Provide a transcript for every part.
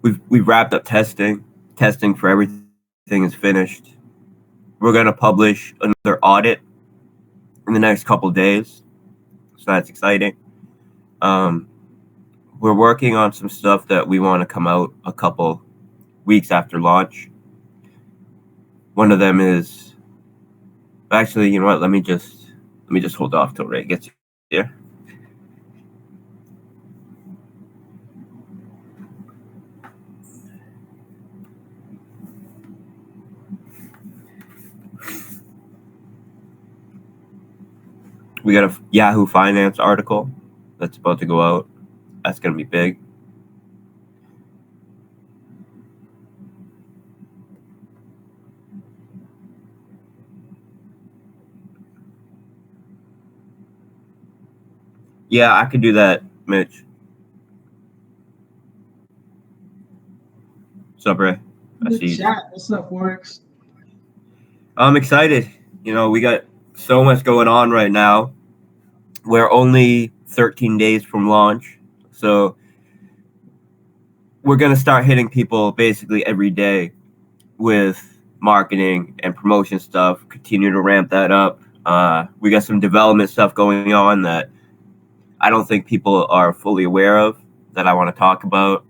we've wrapped up testing. Testing for everything is finished. We're gonna publish another audit in the next couple of days, so that's exciting. Um, we're working on some stuff that we want to come out a couple weeks after launch. One of them is actually, you know what? Let me just hold off till Ray gets here. We got a Yahoo Finance article that's about to go out. That's going to be big. Yeah, I could do that, Mitch. What's up, Ray? I see you. What's up, Forex? I'm excited. You know, we got so much going on right now. We're only 13 days from launch, so we're going to start hitting people basically every day with marketing and promotion stuff, continue to ramp that up. We got some development stuff going on that I don't think people are fully aware of that I want to talk about.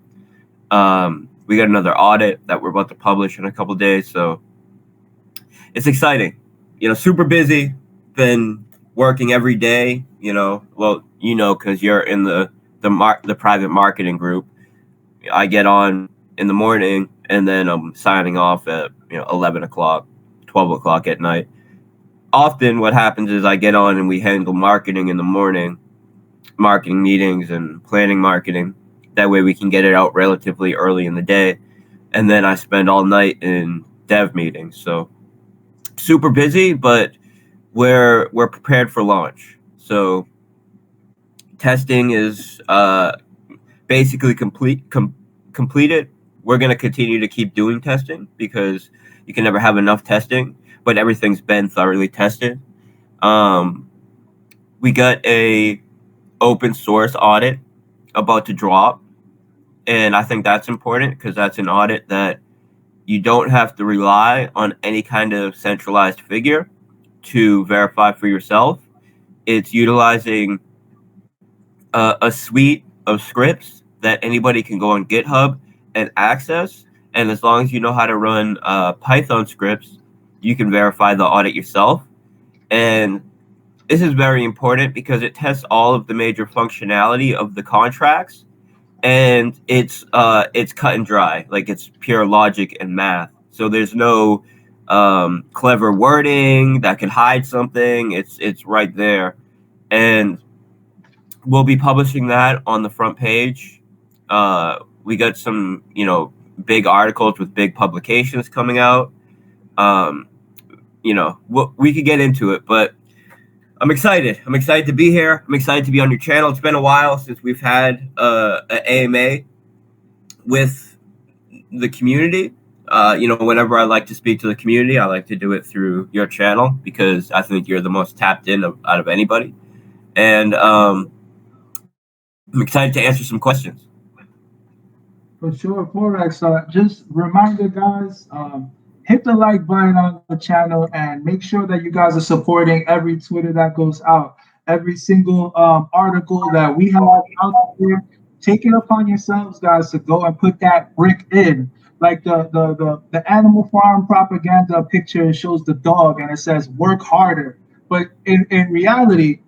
We got another audit that we're about to publish in a couple of days, so it's exciting. You know, super busy, been working every day, you know, well, you know, because you're in the private marketing group. I get on in the morning and then I'm signing off at 11 o'clock, 12 o'clock at night. Often what happens is I get on and we handle marketing in the morning, marketing meetings and planning marketing. That way we can get it out relatively early in the day. And then I spend all night in dev meetings. So super busy, but we're prepared for launch. So testing is basically completed. We're going to continue to keep doing testing because you can never have enough testing, but everything's been thoroughly tested. We got a open source audit about to drop, and I think that's important because that's an audit that you don't have to rely on any kind of centralized figure to verify for yourself. It's utilizing a suite of scripts that anybody can go on GitHub and access. And as long as you know how to run Python scripts, you can verify the audit yourself. And this is very important because it tests all of the major functionality of the contracts, and it's cut and dry, like it's pure logic and math. So there's no clever wording that can hide something. It's right there, and we'll be publishing that on the front page. We got some, big articles with big publications coming out. We could get into it, but I'm excited. I'm excited to be here. I'm excited to be on your channel. It's been a while since we've had an AMA with the community. Whenever I like to speak to the community, I like to do it through your channel because I think you're the most tapped in out of anybody. And I'm excited to answer some questions. For sure, Forex. Just reminder, guys, hit the like button on the channel and make sure that you guys are supporting every Twitter that goes out, every single article that we have out there. Take it upon yourselves, guys, to go and put that brick in. Like the Animal Farm propaganda picture shows the dog and it says work harder. But in reality,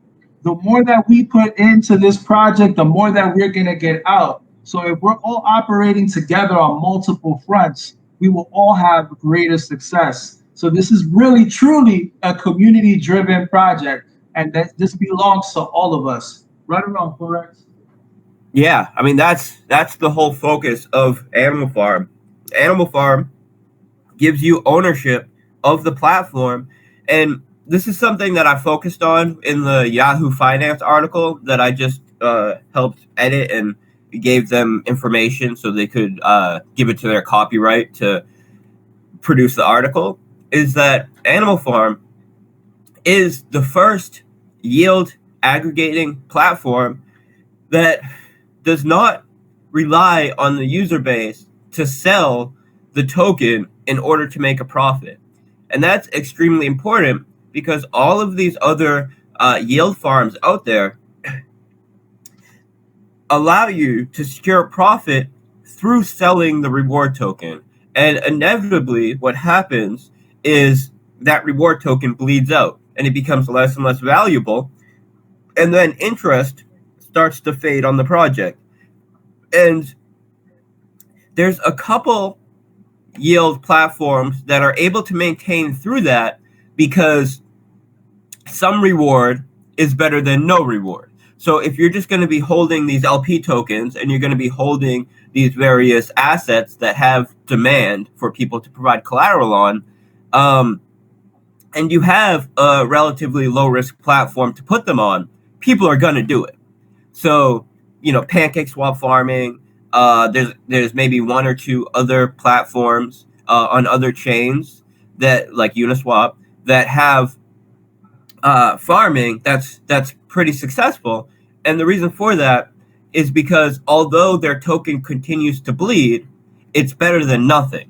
the more that we put into this project, the more that we're gonna get out. So if we're all operating together on multiple fronts, we will all have greater success. So this is really, truly a community-driven project, and that this belongs to all of us. Right or wrong, Forex? Yeah, I mean that's the whole focus of Animal Farm. Animal Farm gives you ownership of the platform, and this is something that I focused on in the Yahoo Finance article that I just helped edit and gave them information so they could give it to their copyright to produce the article, is that Animal Farm is the first yield aggregating platform that does not rely on the user base to sell the token in order to make a profit. And that's extremely important because all of these other yield farms out there allow you to secure a profit through selling the reward token. And inevitably, what happens is that reward token bleeds out and it becomes less and less valuable. And then interest starts to fade on the project. And there's a couple yield platforms that are able to maintain through that because some reward is better than no reward. So if you're just going to be holding these LP tokens and you're going to be holding these various assets that have demand for people to provide collateral on, and you have a relatively low risk platform to put them on, people are going to do it. So, pancake swap farming, there's maybe one or two other platforms on other chains that, like Uniswap, that have farming that's pretty successful. And the reason for that is because although their token continues to bleed, it's better than nothing.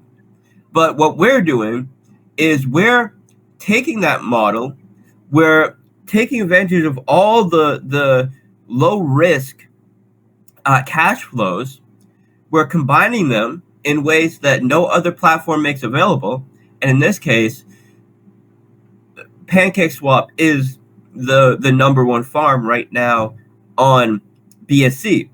But what we're doing is we're taking that model, we're taking advantage of all the low risk cash flows, we're combining them in ways that no other platform makes available. And in this case, PancakeSwap is the number one farm right now on BSC.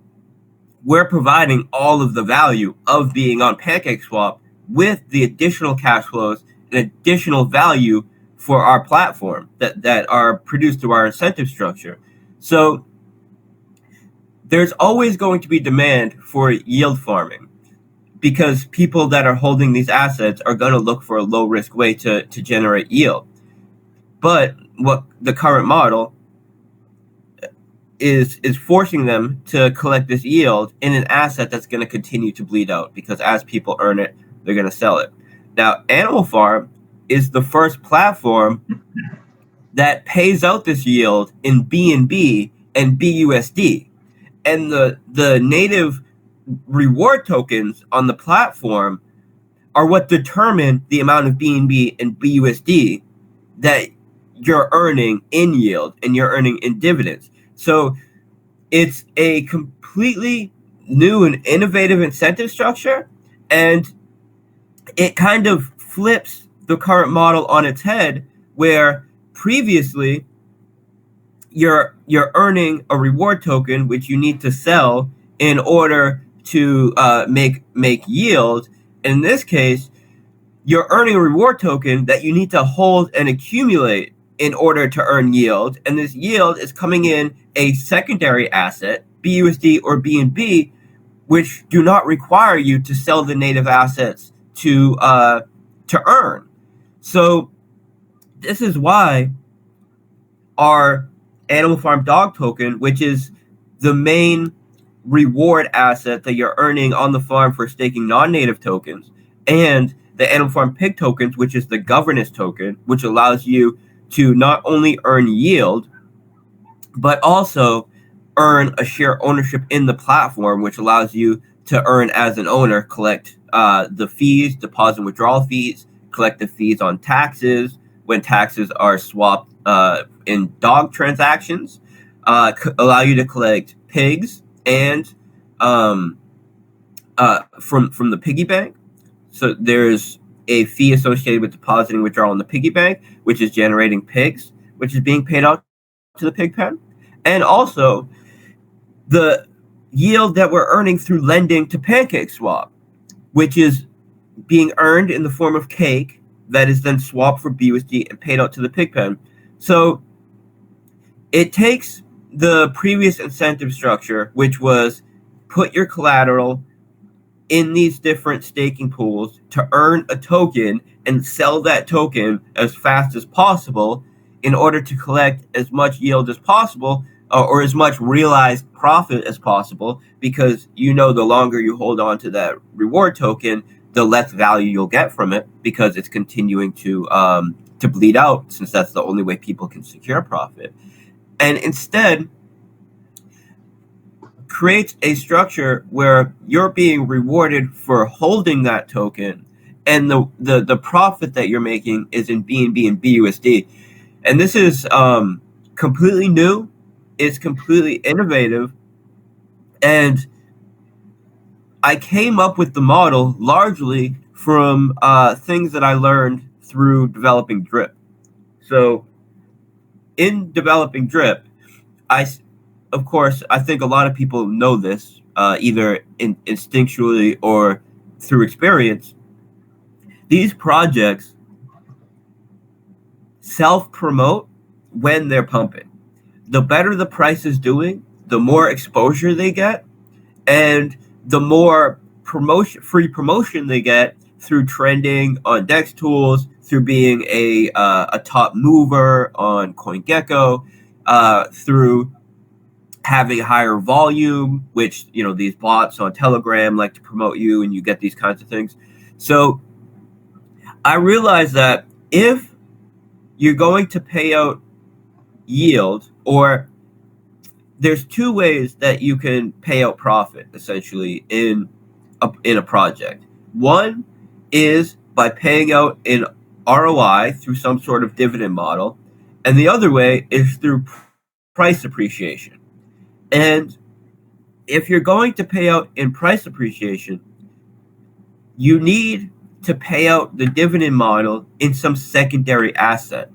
We're providing all of the value of being on PancakeSwap with the additional cash flows and additional value for our platform that are produced through our incentive structure. So there's always going to be demand for yield farming because people that are holding these assets are going to look for a low risk way to generate yield. But what the current model is forcing them to collect this yield in an asset that's going to continue to bleed out because as people earn it, they're going to sell it. Now, Animal Farm is the first platform that pays out this yield in BNB and BUSD. And the native reward tokens on the platform are what determine the amount of BNB and BUSD that you're earning in yield and you're earning in dividends. So it's a completely new and innovative incentive structure, and it kind of flips the current model on its head, where previously you're earning a reward token which you need to sell in order to make yield. In this case, you're earning a reward token that you need to hold and accumulate in order to earn yield, and this yield is coming in a secondary asset, BUSD or BNB, which do not require you to sell the native assets to earn. So this is why our Animal Farm Dog token, which is the main reward asset that you're earning on the farm for staking non-native tokens, and the Animal Farm Pig tokens, which is the governance token, which allows you to not only earn yield, but also earn a share ownership in the platform, which allows you to earn as an owner, collect the fees, deposit and withdrawal fees, collect the fees on taxes when taxes are swapped in dog transactions, allow you to collect pigs and from the piggy bank. So there's a fee associated with depositing withdrawal in the piggy bank, which is generating pigs, which is being paid out to the pig pen. And also the yield that we're earning through lending to PancakeSwap, which is being earned in the form of cake that is then swapped for BUSD and paid out to the pig pen. So it takes the previous incentive structure, which was put your collateral in these different staking pools to earn a token and sell that token as fast as possible in order to collect as much yield as possible or as much realized profit as possible, because the longer you hold on to that reward token, the less value you'll get from it because it's continuing to bleed out, since that's the only way people can secure profit. And instead, creates a structure where you're being rewarded for holding that token, and the profit that you're making is in BNB and BUSD. And this is completely new. It's completely innovative. And I came up with the model largely from things that I learned through developing Drip. So in developing Drip, of course, I think a lot of people know this, either instinctually or through experience. These projects self-promote when they're pumping. The better the price is doing, the more exposure they get, and the more free promotion they get through trending on Dex tools, through being a top mover on CoinGecko, through having higher volume, which these bots on Telegram like to promote you, and you get these kinds of things. So I realized that if you're going to pay out yield, or there's two ways that you can pay out profit essentially in a project. One is by paying out in ROI through some sort of dividend model, and the other way is through price appreciation. And if you're going to pay out in price appreciation, you need to pay out the dividend model in some secondary asset.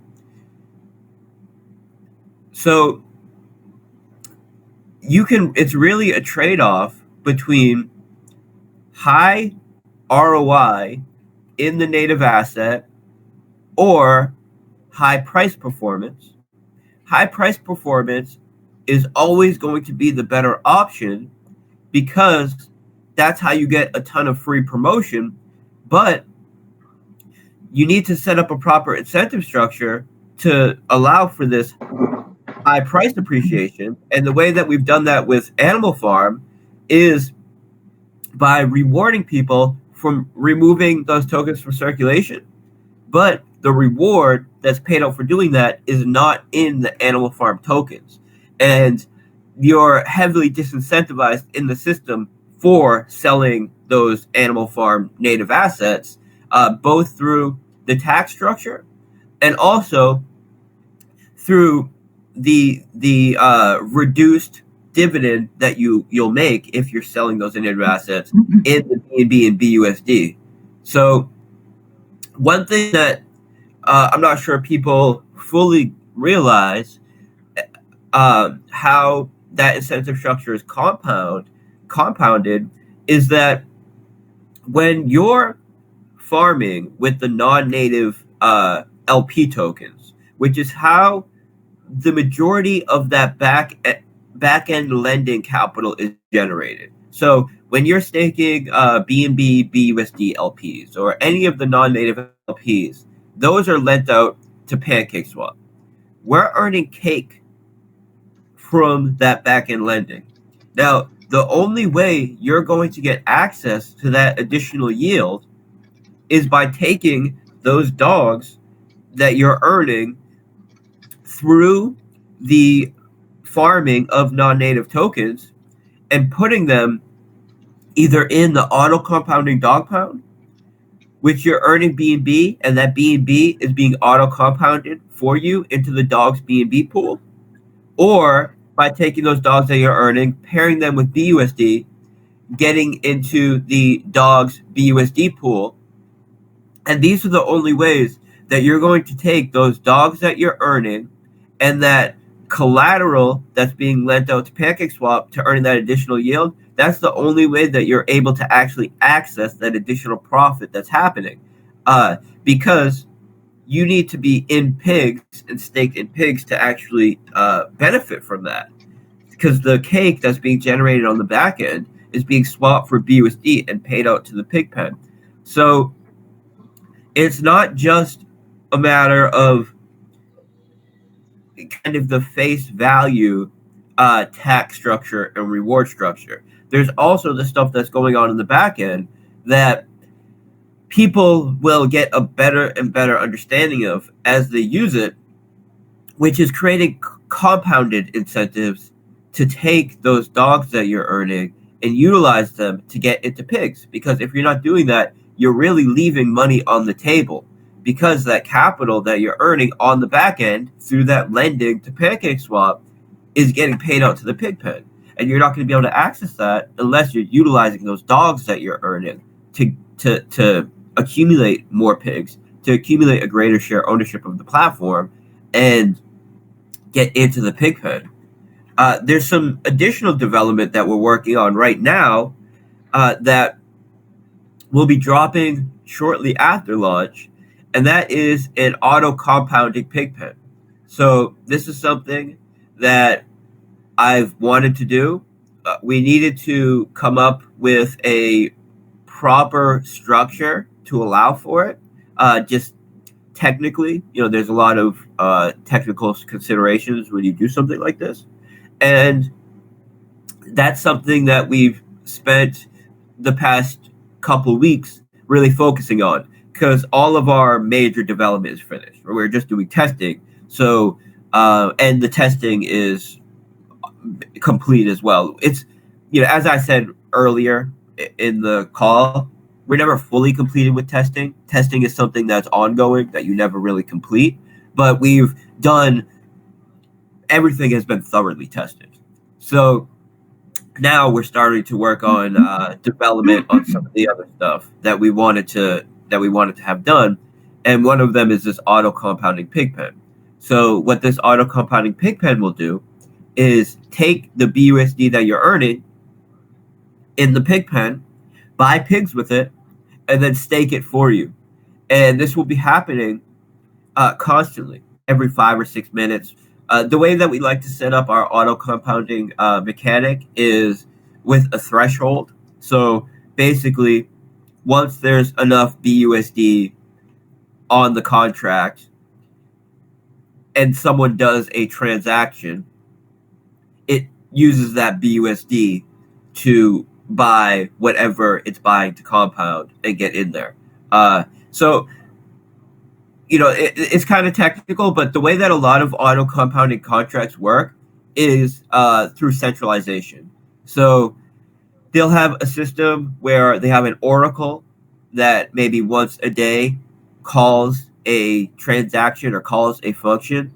So it's really a trade-off between high ROI in the native asset or high price performance. High price performance is always going to be the better option because that's how you get a ton of free promotion, but you need to set up a proper incentive structure to allow for this high price appreciation. And the way that we've done that with Animal Farm is by rewarding people from removing those tokens from circulation. But the reward that's paid out for doing that is not in the Animal Farm tokens. And you're heavily disincentivized in the system for selling those Animal Farm native assets, both through the tax structure and also through the reduced dividend that you'll make if you're selling those native assets in the BNB and BUSD. So one thing that I'm not sure people fully realize how that incentive structure is compounded is that when you're farming with the non-native LP tokens, which is how the majority of that back-end lending capital is generated. So when you're staking BNB, BUSD LPs, or any of the non-native LPs, those are lent out to PancakeSwap. We're earning cake from that back-end lending. Now, the only way you're going to get access to that additional yield is by taking those dogs that you're earning through the farming of non-native tokens and putting them either in the auto compounding dog pound, which you're earning BNB, and that BNB is being auto compounded for you into the dog's BNB pool, or by taking those dogs that you're earning, pairing them with BUSD, getting into the dog's BUSD pool. And these are the only ways that you're going to take those dogs that you're earning and that collateral that's being lent out to PancakeSwap to earn that additional yield. That's the only way that you're able to actually access that additional profit that's happening, because you need to be in pigs and staked in pigs to actually benefit from that, because the cake that's being generated on the back end is being swapped for BUSD and paid out to the pig pen. So it's not just a matter of kind of the face value tax structure and reward structure. There's also the stuff that's going on in the back end that people will get a better and better understanding of as they use it, which is creating compounded incentives to take those dogs that you're earning and utilize them to get into pigs. Because if you're not doing that, you're really leaving money on the table, because that capital that you're earning on the back end through that lending to PancakeSwap is getting paid out to the pig pen. And you're not going to be able to access that unless you're utilizing those dogs that you're earning to accumulate more pigs, to accumulate a greater share ownership of the platform, and get into the pig pen. There's some additional development that we're working on right now that will be dropping shortly after launch, and that is an auto compounding pig pen. So this is something that I've wanted to do. We needed to come up with a proper structure to allow for it. Just technically, there's a lot of technical considerations when you do something like this. And that's something that we've spent the past couple weeks really focusing on, because all of our major development is finished. We're just doing testing. So, and the testing is complete as well. It's, as I said earlier in the call, we're never fully completed with testing. Testing is something that's ongoing, that you never really complete. But we've done, everything has been thoroughly tested. So now we're starting to work on development on some of the other stuff that we wanted to have done, and one of them is this auto compounding pig pen. So what this auto compounding pig pen will do is take the BUSD that you're earning in the pig pen, buy pigs with it, and then stake it for you. And this will be happening constantly, every 5 or 6 minutes. The way that we like to set up our auto compounding mechanic is with a threshold. So basically, once there's enough BUSD on the contract and someone does a transaction, it uses that BUSD to buy whatever it's buying to compound and get in there. So it's kind of technical, but the way that a lot of auto compounding contracts work is through centralization. So they'll have a system where they have an oracle that maybe once a day calls a transaction or calls a function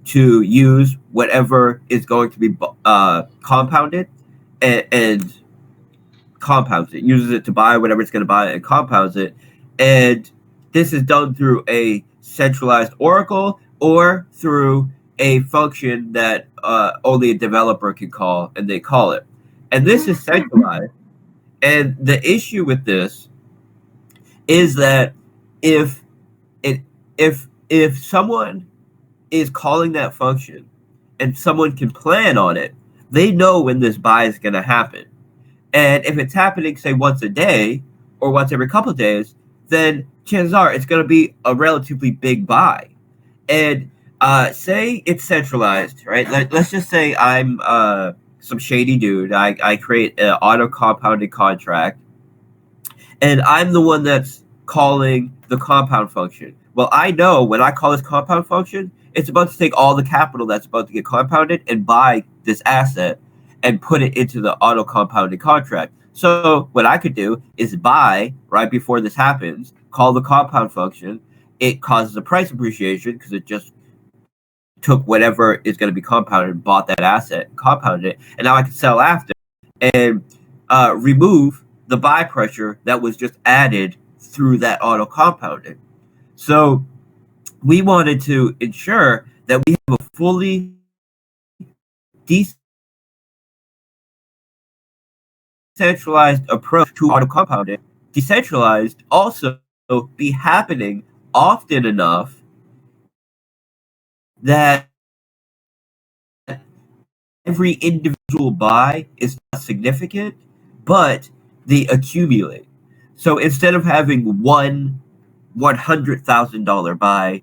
to use whatever is going to be compounded and compounds it, uses it to buy whatever it's going to buy and compounds it. And this is done through a centralized oracle or through a function that only a developer can call, and they call it. And this is centralized. And the issue with this is that if someone is calling that function and someone can plan on it, they know when this buy is going to happen. And if it's happening, say, once a day or once every couple of days, then chances are it's going to be a relatively big buy. And say it's centralized, right? Let's just say I'm some shady dude. I create an auto compounded contract, and I'm the one that's calling the compound function. Well, I know when I call this compound function, it's about to take all the capital that's about to get compounded and buy this asset and put it into the auto compounded contract. So what I could do is buy right before this happens, call the compound function. It causes a price appreciation because it just took whatever is going to be compounded and bought that asset, compounded it, and now I can sell after and remove the buy pressure that was just added through that auto compounding. So we wanted to ensure that we have a fully decentralized approach to auto compounding. Decentralized also be happening often enough that every individual buy is not significant, but they accumulate. So instead of having one $100,000 buy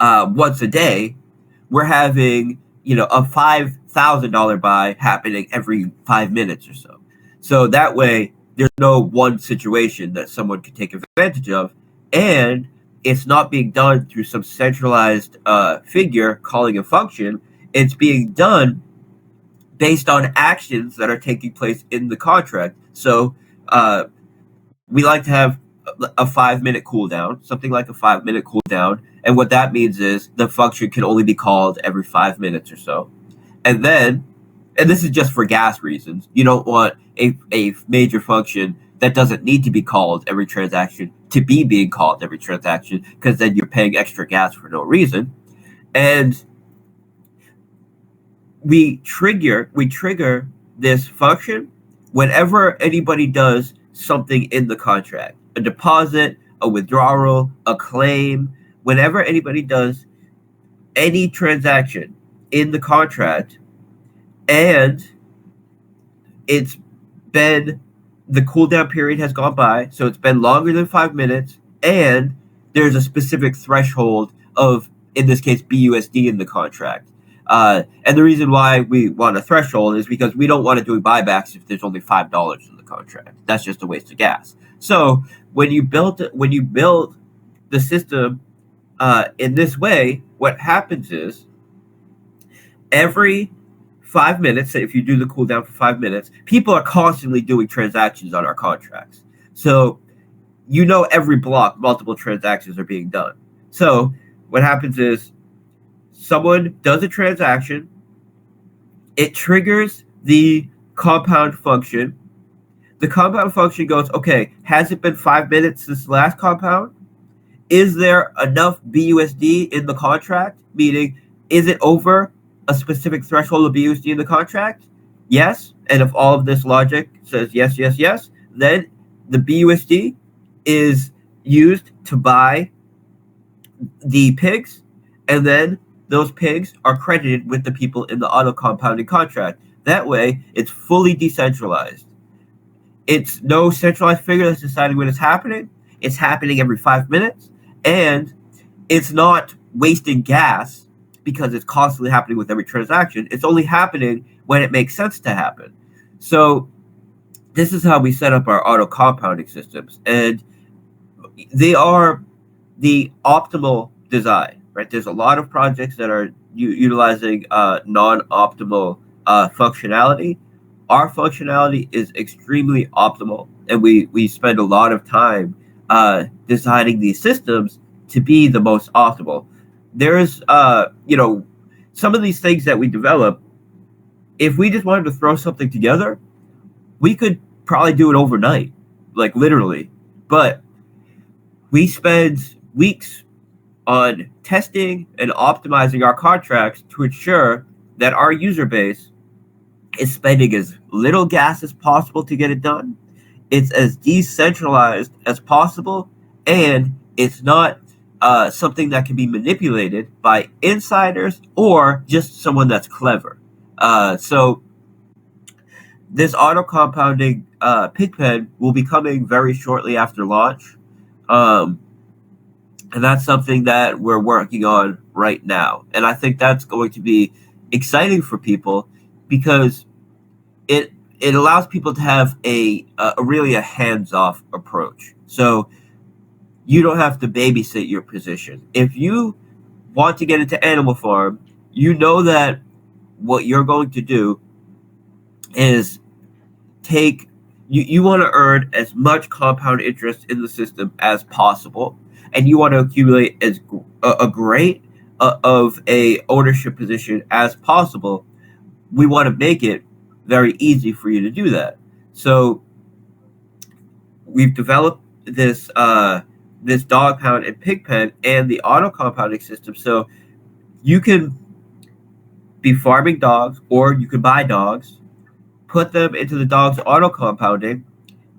once a day, we're having a $5,000 buy happening every 5 minutes or so. So that way, there's no one situation that someone could take advantage of, and it's not being done through some centralized figure calling a function. It's being done based on actions that are taking place in the contract. So we like to have a 5 minute cooldown, something like a 5 minute cooldown. And what that means is the function can only be called every 5 minutes or so. And then, and this is just for gas reasons, you don't want a major function that doesn't need to be called every transaction to be being called every transaction, because then you're paying extra gas for no reason. And we trigger this function whenever anybody does something in the contract, a deposit, a withdrawal, a claim. Whenever anybody does any transaction in the contract, and it's been, the cooldown period has gone by, so it's been longer than 5 minutes, and there's a specific threshold of, in this case, BUSD in the contract. And the reason why we want a threshold is because we don't want to do buybacks if there's only $5 in the contract. That's just a waste of gas. So when you build the system in this way, what happens is every 5 minutes, if you do the cooldown for 5 minutes, people are constantly doing transactions on our contracts. So every block, multiple transactions are being done. So what happens is someone does a transaction, it triggers the compound function. The compound function goes, okay, has it been 5 minutes since the last compound? Is there enough BUSD in the contract? Meaning, is it over a specific threshold of BUSD in the contract? Yes. And if all of this logic says yes, yes, yes, then the BUSD is used to buy the pigs, and then those pigs are credited with the people in the auto compounding contract. That way, it's fully decentralized. It's no centralized figure that's deciding when it's happening. It's happening every 5 minutes, and it's not wasting gas because it's constantly happening with every transaction. It's only happening when it makes sense to happen. So this is how we set up our auto compounding systems, and they are the optimal design, right? There's a lot of projects that are utilizing non-optimal functionality. Our functionality is extremely optimal, and we spend a lot of time designing these systems to be the most optimal. There's some of these things that we develop, if we just wanted to throw something together, we could probably do it overnight, like literally. But we spend weeks on testing and optimizing our contracts to ensure that our user base is spending as little gas as possible to get it done. It's as decentralized as possible, and it's not something that can be manipulated by insiders or just someone that's clever. So this auto compounding Pigpen will be coming very shortly after launch. And that's something that we're working on right now. And I think that's going to be exciting for people because it allows people to have a really a hands-off approach. So you don't have to babysit your position. If you want to get into Animal Farm, you know that what you're going to do is you want to earn as much compound interest in the system as possible, and you want to accumulate as a great of a ownership position as possible. We want to make it very easy for you to do that. So we've developed this dog pound and pig pen and the auto compounding system. So you can be farming dogs, or you can buy dogs, put them into the dog's auto compounding.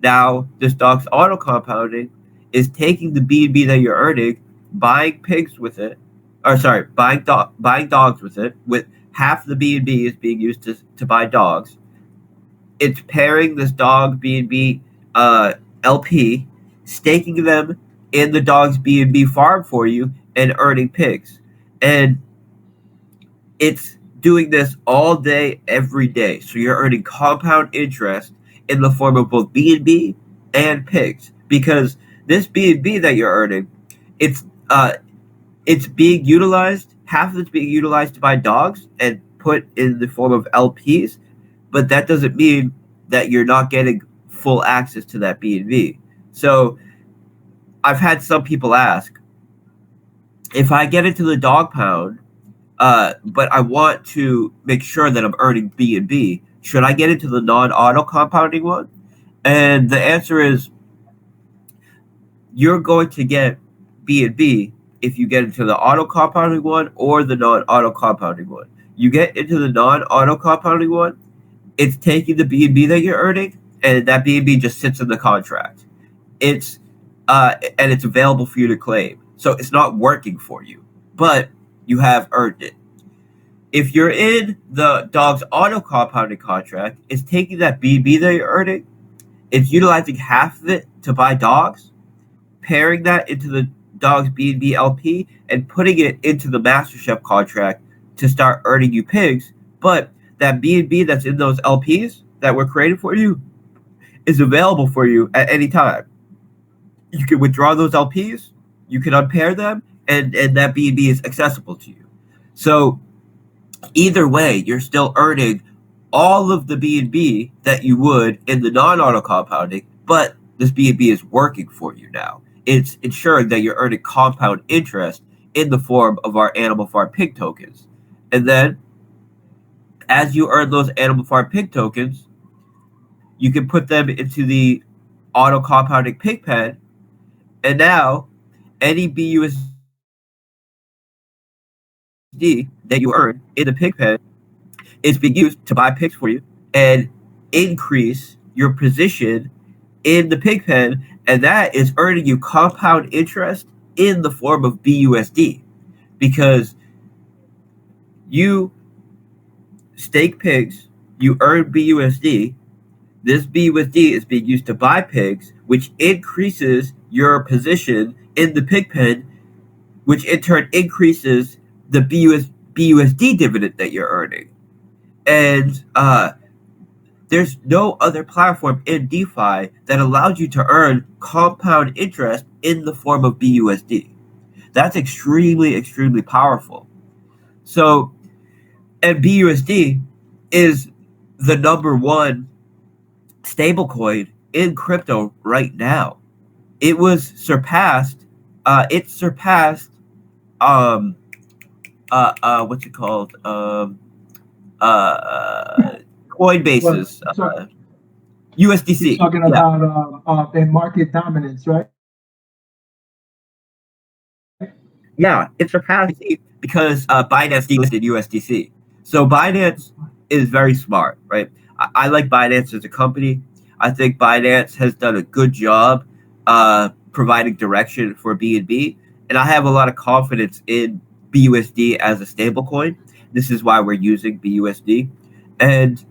Now, this dog's auto compounding is taking the B&B that you're earning, buying pigs with it, or sorry, buying dogs with it, with half the B&B is being used to buy dogs. It's pairing this dog B&B LP, staking them in the dog's B&B farm for you, and earning pigs. And it's doing this all day, every day. So you're earning compound interest in the form of both B&B and pigs, because this B&B that you're earning, it's being utilized. Half of it's being utilized to buy dogs and put in the form of LPs, but that doesn't mean that you're not getting full access to that B&B. So I've had some people ask, if I get into the dog pound, but I want to make sure that I'm earning B&B, should I get into the non-auto compounding one? And the answer is, you're going to get B&B if you get into the auto compounding one or the non-auto compounding one. You get into the non-auto compounding one, it's taking the B&B that you're earning, and that B&B just sits in the contract. It's and it's available for you to claim. So it's not working for you, but you have earned it. If you're in the dog's auto compounding contract, it's taking that B&B that you're earning, it's utilizing half of it to buy dogs, pairing that into the dog's B&B LP, and putting it into the MasterChef contract to start earning you pigs. But that B&B that's in those LPs that were created for you is available for you at any time. You can withdraw those LPs, you can unpair them, and that B&B is accessible to you. So either way, you're still earning all of the B&B that you would in the non-auto compounding, but this B&B is working for you now. It's ensuring that you're earning compound interest in the form of our Animal Farm pig tokens. And then, as you earn those Animal Farm pig tokens, you can put them into the auto compounding pig pen, and now any BUSD that you earn in the pig pen is being used to buy pigs for you and increase your position in the pig pen, and that is earning you compound interest in the form of BUSD, because you stake pigs, you earn BUSD. This BUSD is being used to buy pigs, which increases your position in the pig pen, which in turn increases the BUSD dividend that you're earning. And there's no other platform in DeFi that allows you to earn compound interest in the form of BUSD. That's extremely, extremely powerful. So, and BUSD is the number one stablecoin in crypto right now. It was surpassed. It surpassed. What's it called? Coinbase's USDC. You're talking about in market dominance, right? Yeah, it surpassed because Binance delisted USDC. So Binance is very smart, right? I like Binance as a company. I think Binance has done a good job providing direction for BNB, and I have a lot of confidence in BUSD as a stablecoin. This is why we're using BUSD. And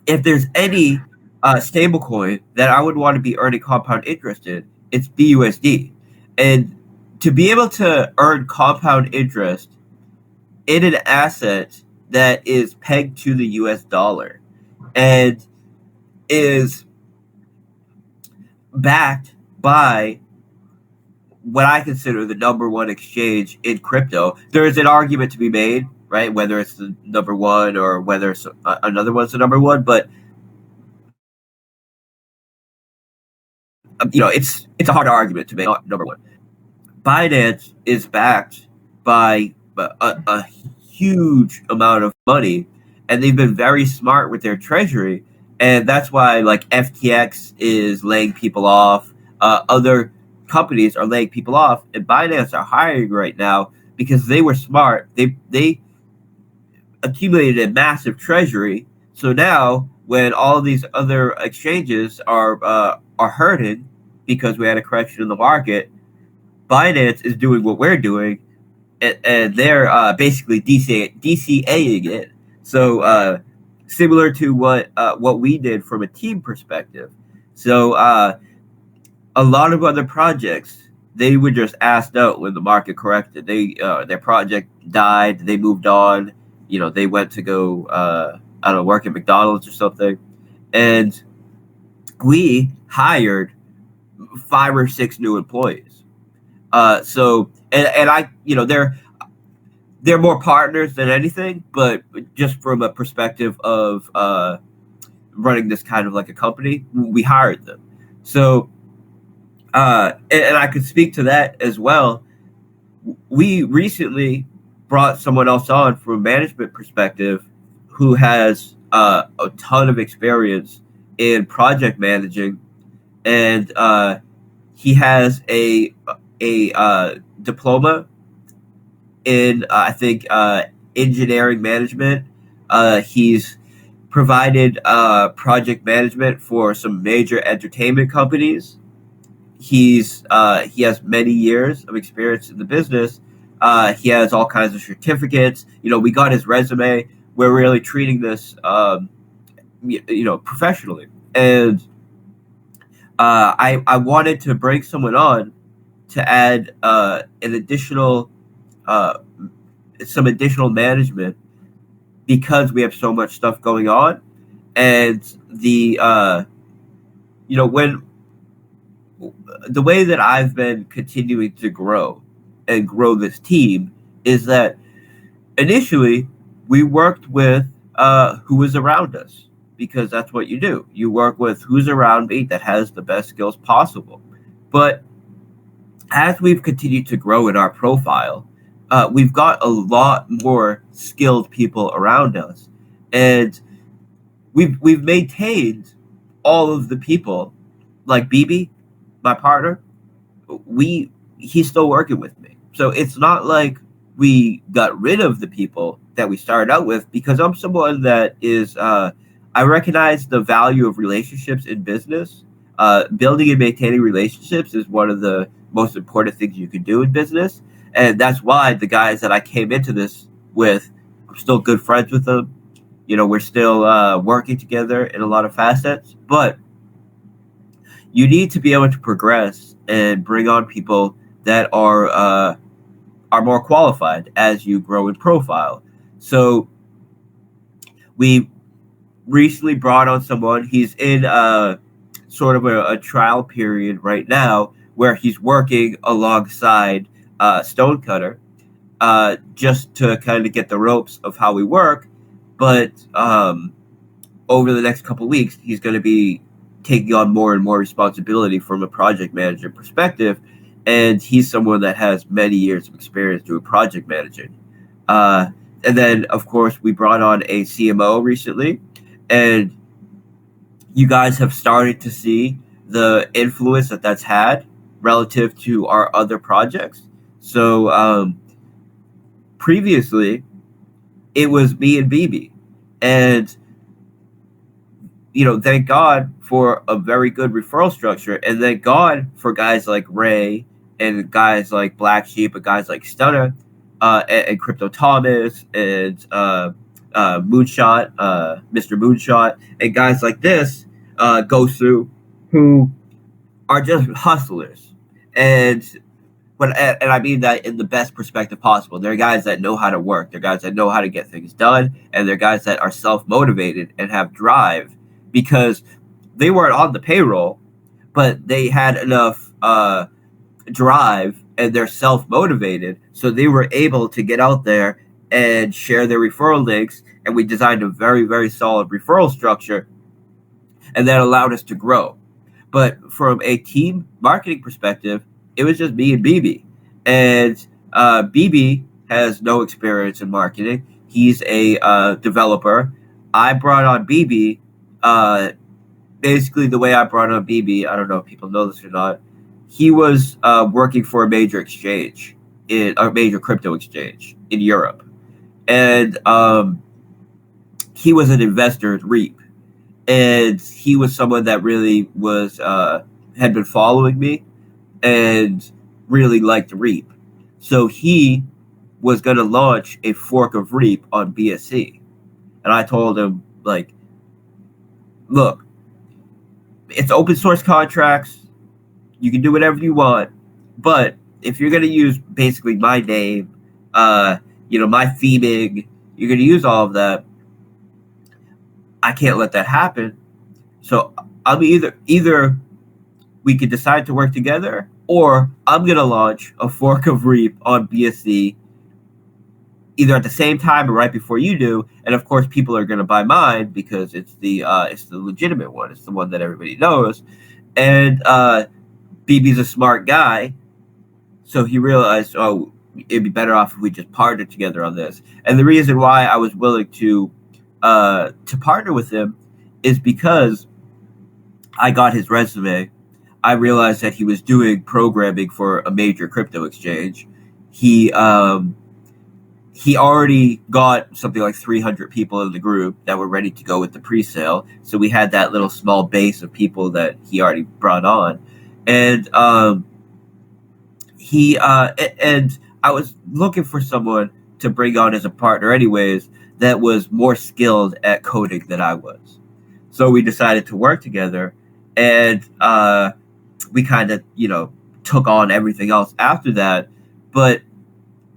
if there's any stablecoin that I would want to be earning compound interest in, it's BUSD. And to be able to earn compound interest in an asset that is pegged to the US dollar and is backed by what I consider the number one exchange in crypto, there is an argument to be made, right? Whether it's the number one or whether it's another one's the number one, but it's a hard argument to make number one. Binance is backed by a huge amount of money, and they've been very smart with their treasury, and that's why like FTX is laying people off. Other companies are laying people off, and Binance are hiring right now because they were smart. They accumulated a massive treasury, so now when all these other exchanges are hurting because we had a correction in the market, Binance is doing what we're doing, and they're basically DCAing it. So similar to what we did from a team perspective. So a lot of other projects, they were just asked out when the market corrected. Their project died. They moved on. They went to go I don't know, work at McDonald's or something, and we hired 5 or 6 new employees. So and I, they're more partners than anything, but just from a perspective of running this kind of like a company, we hired them. So, and I could speak to that as well. We recently brought someone else on from a management perspective who has a ton of experience in project managing, and he has a diploma in I think engineering management. He's provided project management for some major entertainment companies. He has many years of experience in the business. He has all kinds of certificates. We got his resume. We're really treating this, professionally. And I wanted to bring someone on to add an additional uh, some additional management because we have so much stuff going on, and when the way that I've been continuing to grow and grow this team is that initially we worked with who was around us, because that's what you do. You work with who's around me that has the best skills possible. But as we've continued to grow in our profile, we've got a lot more skilled people around us, and we've maintained all of the people, like BB, my partner. He's still working with me, so it's not like we got rid of the people that we started out with, because I'm someone that is I recognize the value of relationships in business. Building and maintaining relationships is one of the most important things you can do in business, and that's why the guys that I came into this with, I'm still good friends with them. We're still working together in a lot of facets, but you need to be able to progress and bring on people that are more qualified as you grow in profile. So we recently brought on someone. He's in sort of a trial period right now where he's working alongside Stonecutter, just to kind of get the ropes of how we work. But over the next couple of weeks, he's going to be taking on more and more responsibility from a project manager perspective. And he's someone that has many years of experience doing project managing. And then, of course, we brought on a CMO recently. And you guys have started to see the influence that that's had relative to our other projects. So previously, it was me and BB. And thank God for a very good referral structure, and thank God for guys like Ray and guys like Black Sheep and guys like Stunner, and Crypto Thomas and Moonshot, Mr. Moonshot, and guys like this go through, who are just hustlers. And I mean that in the best perspective possible. They're guys that know how to work. They're guys that know how to get things done, and they're guys that are self-motivated and have drive, because they weren't on the payroll, but they had enough drive, and they're self-motivated, so they were able to get out there and share their referral links, and we designed a very, very solid referral structure, and that allowed us to grow. But from a team marketing perspective, it was just me and BB. And BB has no experience in marketing. He's a developer. I brought on BB. Basically, the way I brought on BB, I don't know if people know this or not, he was working for a major exchange, in a major crypto exchange in Europe. And he was an investor at Reap. And he was someone that really was had been following me and really liked Reap. So he was going to launch a fork of Reap on BSC. And I told him, like, look, it's open source contracts. You can do whatever you want. But if you're going to use basically my name, my theming, you're going to use all of that, I can't let that happen. So I'm either we could decide to work together, or I'm gonna launch a fork of Reap on BSC either at the same time or right before you do, and of course people are going to buy mine because it's the legitimate one. It's the one that everybody knows. And BB's a smart guy, so he realized, oh, it'd be better off if we just partnered together on this. And the reason why I was willing to partner with him is because I got his resume. I realized that he was doing programming for a major crypto exchange. He already got something like 300 people in the group that were ready to go with the pre-sale. So we had that little small base of people that he already brought on. And and I was looking for someone to bring on as a partner anyways that was more skilled at coding than I was. So we decided to work together, and we kind of, took on everything else after that. But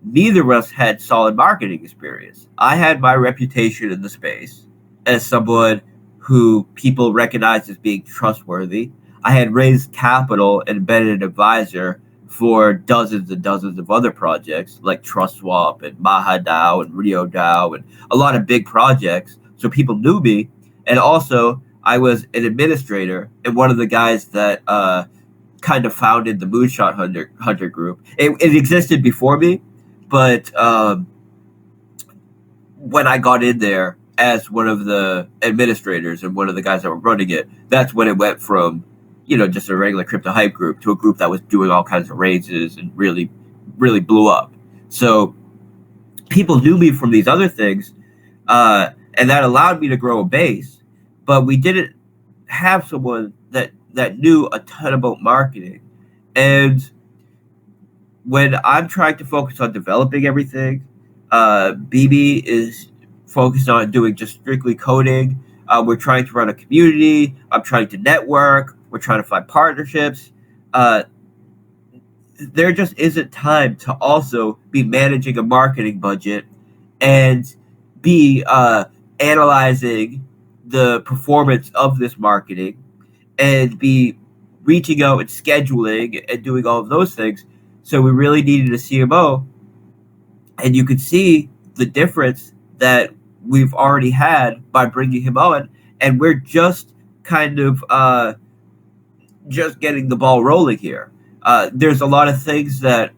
neither of us had solid marketing experience. I had my reputation in the space as someone who people recognized as being trustworthy. I had raised capital and been an advisor for dozens and dozens of other projects like TrustSwap and MahaDAO and RioDAO and a lot of big projects. So people knew me. And also, I was an administrator and one of the guys that kind of founded the Moonshot Hunter group. It existed before me, but when I got in there as one of the administrators and one of the guys that were running it, that's when it went from just a regular crypto hype group to a group that was doing all kinds of raises and really, really blew up. So people knew me from these other things, and that allowed me to grow a base. But we didn't have someone that knew a ton about marketing. And when I'm trying to focus on developing everything, BB is focused on doing just strictly coding. We're trying to run a community. I'm trying to network. We're trying to find partnerships. There just isn't time to also be managing a marketing budget and be analyzing the performance of this marketing and be reaching out and scheduling and doing all of those things. So we really needed a CMO. And you could see the difference that we've already had by bringing him on. And we're just kind of just getting the ball rolling here. There's a lot of things that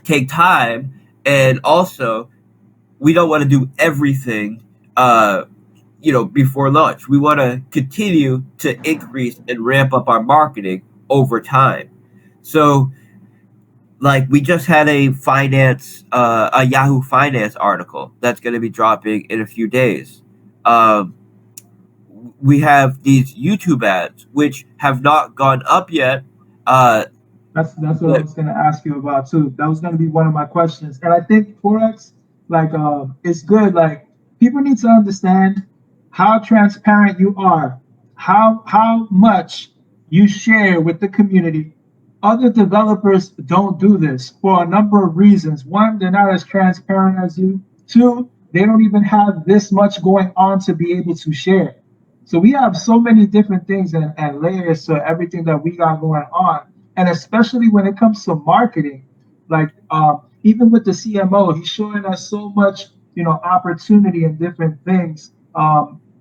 take time, and also we don't want to do everything before launch. We want to continue to increase and ramp up our marketing over time. So like we just had a Yahoo Finance article that's going to be dropping in a few days. We have these YouTube ads which have not gone up yet. That's what I was going to ask you about too. That was going to be one of my questions. And I think Forex, it's good. Like people need to understand how transparent you are, how much you share with the community. Other developers don't do this for a number of reasons. One, they're not as transparent as you. Two, they don't even have this much going on to be able to share. So we have so many different things and layers to everything that we got going on. And especially when it comes to marketing, even with the CMO, he's showing us so much, opportunity and different things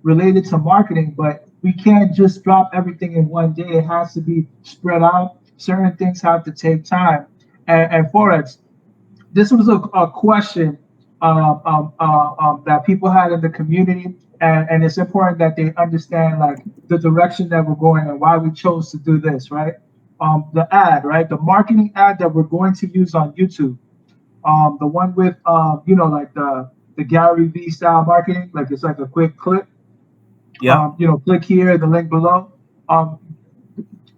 related to marketing. But we can't just drop everything in one day. It has to be spread out. Certain things have to take time. And Forex, this was a question that people had in the community, and it's important that they understand the direction that we're going and why we chose to do this, right? The ad, right? The marketing ad that we're going to use on YouTube, the one with the Gary V style marketing, like it's like a quick clip. Yeah. Click here, the link below.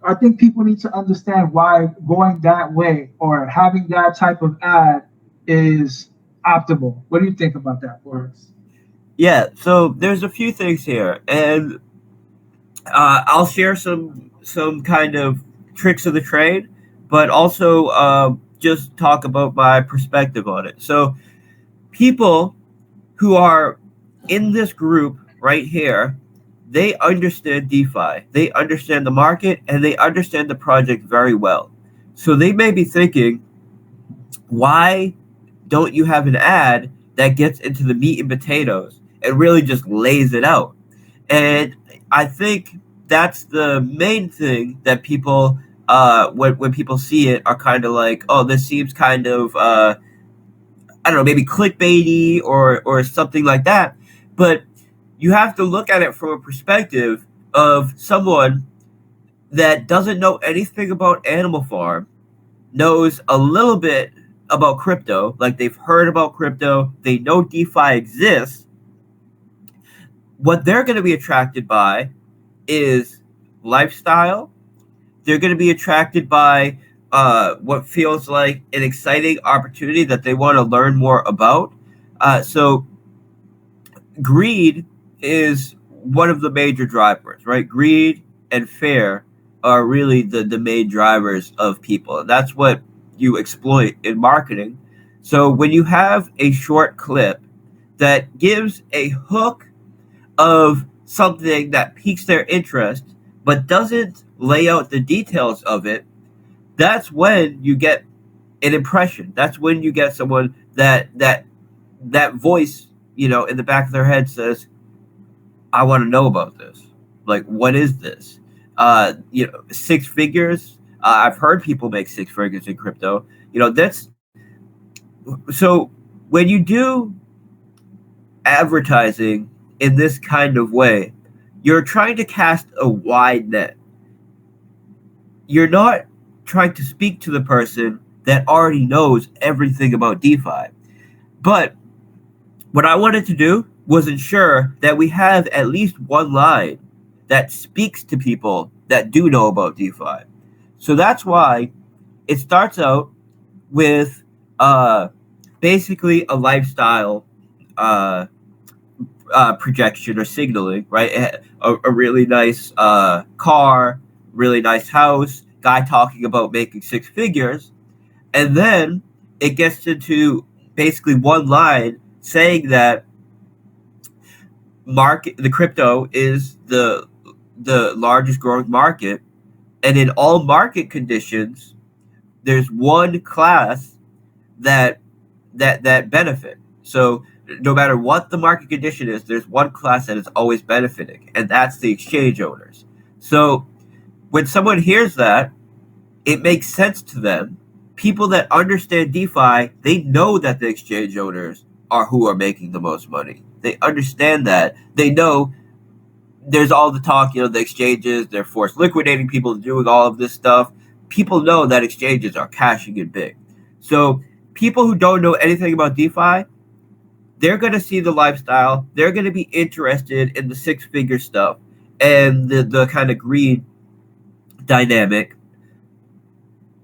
I think people need to understand why going that way or having that type of ad is optimal. What do you think about that, Boris? Yeah, so there's a few things here, and I'll share some kind of tricks of the trade, but also just talk about my perspective on it. So people who are in this group right here, they understand DeFi, they understand the market, and they understand the project very well. So they may be thinking, why don't you have an ad that gets into the meat and potatoes and really just lays it out? And I think that's the main thing that people, when people see it, are kind of like, oh, this seems kind of, I don't know, maybe clickbaity or something like that. But you have to look at it from a perspective of someone that doesn't know anything about Animal Farm, knows a little bit about crypto, like they've heard about crypto, they know DeFi exists. What they're going to be attracted by is lifestyle. They're going to be attracted by what feels like an exciting opportunity that they want to learn more about. So greed is one of the major drivers, right? Greed and fear are really the main drivers of people. And that's what you exploit in marketing. So when you have a short clip that gives a hook of something that piques their interest, but doesn't lay out the details of it, that's when you get an impression. That's when you get someone that voice, in the back of their head says, I want to know about this. Like, what is this? Six figures. I've heard people make six figures in crypto. That's so when you do advertising in this kind of way, you're trying to cast a wide net. You're not trying to speak to the person that already knows everything about DeFi. But what I wanted to do was ensure that we have at least one line that speaks to people that do know about DeFi. So that's why it starts out with basically a lifestyle projection or signaling, right? A really nice car, really nice house, guy talking about making six figures. And then it gets into basically one line saying that the crypto is the largest growing market, and in all market conditions there's one class that benefit. So no matter what the market condition is, there's one class that is always benefiting, and that's the exchange owners. So when someone hears that, it makes sense to them. People that understand DeFi, they know that the exchange owners are who are making the most money. They understand that. They know there's all the talk, the exchanges, they're forced liquidating people, doing all of this stuff. People know that exchanges are cashing in big. So people who don't know anything about DeFi, they're going to see the lifestyle. They're going to be interested in the six-figure stuff and the kind of greed dynamic.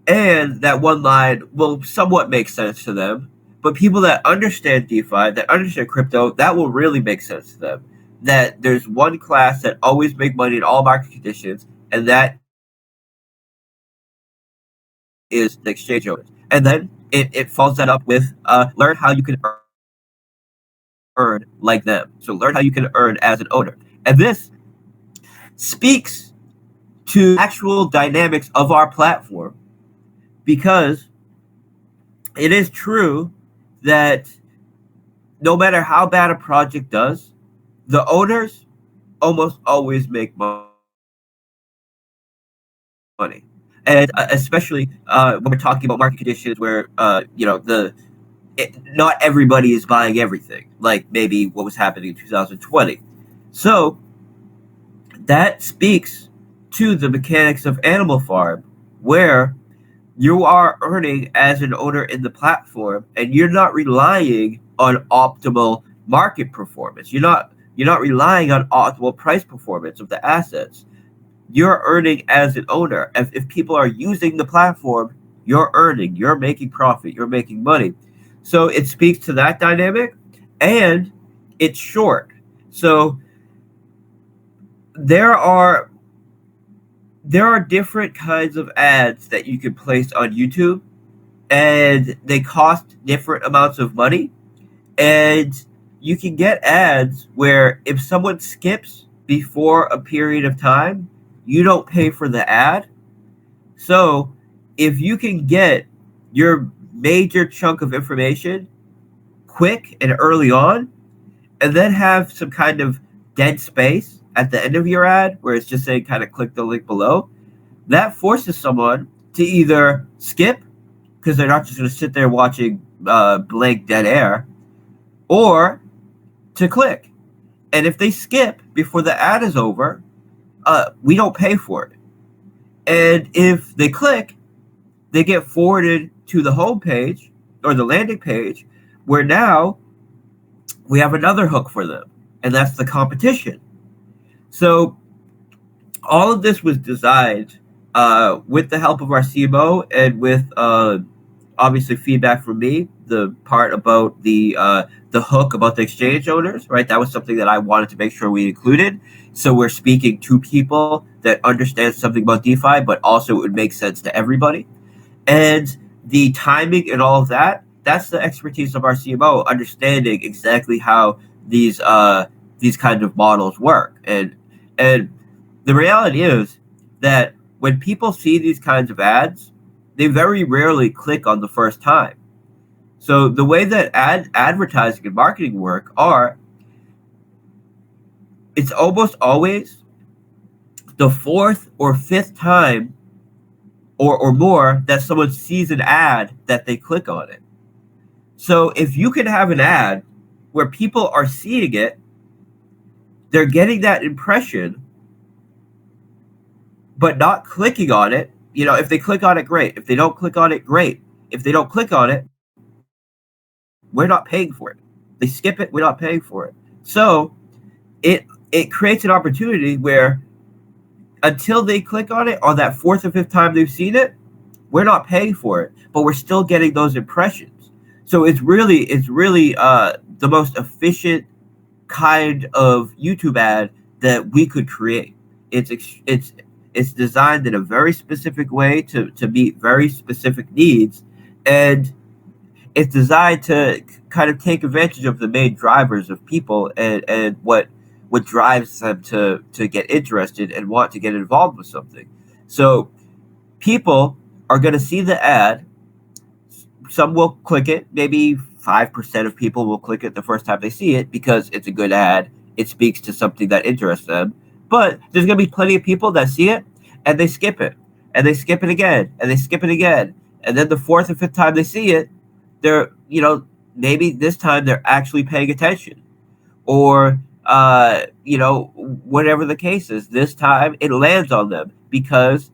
And that one line will somewhat make sense to them. But people that understand DeFi, that understand crypto, that will really make sense to them. That there's one class that always make money in all market conditions, and that is the exchange owners. And then it follows that up with learn how you can earn like them. So learn how you can earn as an owner. And this speaks to actual dynamics of our platform, because it is true that no matter how bad a project does, the owners almost always make money. And especially when we're talking about market conditions where, not everybody is buying everything, like maybe what was happening in 2020. So that speaks to the mechanics of Animal Farm, where you are earning as an owner in the platform, and you're not relying on optimal market performance. You're not relying on optimal price performance of the assets. You're earning as an owner. If people are using the platform, you're earning, you're making profit, you're making money. So it speaks to that dynamic, and it's short. So there are different kinds of ads that you can place on YouTube, and they cost different amounts of money. And you can get ads where if someone skips before a period of time, you don't pay for the ad. So if you can get your major chunk of information quick and early on, and then have some kind of dead space at the end of your ad where it's just saying kind of click the link below, that forces someone to either skip because they're not just going to sit there watching blank dead air, or to click. And if they skip before the ad is over, we don't pay for it. And if they click, they get forwarded to the home page or the landing page, where now we have another hook for them, and that's the competition. So all of this was designed with the help of our CMO and with obviously feedback from me. The part about the hook about the exchange owners, right? That was something that I wanted to make sure we included. So we're speaking to people that understand something about DeFi, but also it would make sense to everybody. And the timing and all of that, that's the expertise of our CMO, understanding exactly how these kind of models work. And the reality is that when people see these kinds of ads, they very rarely click on the first time. So the way that advertising and marketing work it's almost always the fourth or fifth time or more that someone sees an ad that they click on it. So if you can have an ad where people are seeing it, they're getting that impression, but not clicking on it. If they click on it, great. If they don't click on it, great. If they don't click on it, we're not paying for it. They skip it, we're not paying for it. So it creates an opportunity where until they click on it on that fourth or fifth time they've seen it, we're not paying for it, but we're still getting those impressions. So it's really the most efficient kind of YouTube ad that we could create. It's designed in a very specific way to meet very specific needs, and it's designed to kind of take advantage of the main drivers of people and what drives them to get interested and want to get involved with something. So people are going to see the ad. Some will click it. Maybe 5% of people will click it the first time they see it because it's a good ad. It speaks to something that interests them. But there's going to be plenty of people that see it and they skip it. And they skip it again. And they skip it again. And then the fourth or fifth time they see it, they're, maybe this time they're actually paying attention. Or, whatever the case is, this time it lands on them because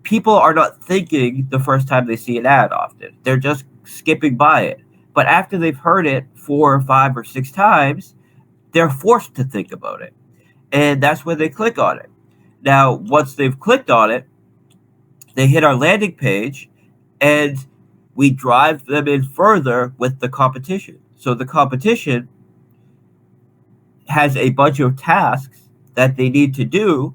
people are not thinking the first time they see an ad often. They're just skipping by it. But after they've heard it 4 or 5 or 6 times, they're forced to think about it. And that's when they click on it. Now, once they've clicked on it, they hit our landing page and we drive them in further with the competition. So the competition has a bunch of tasks that they need to do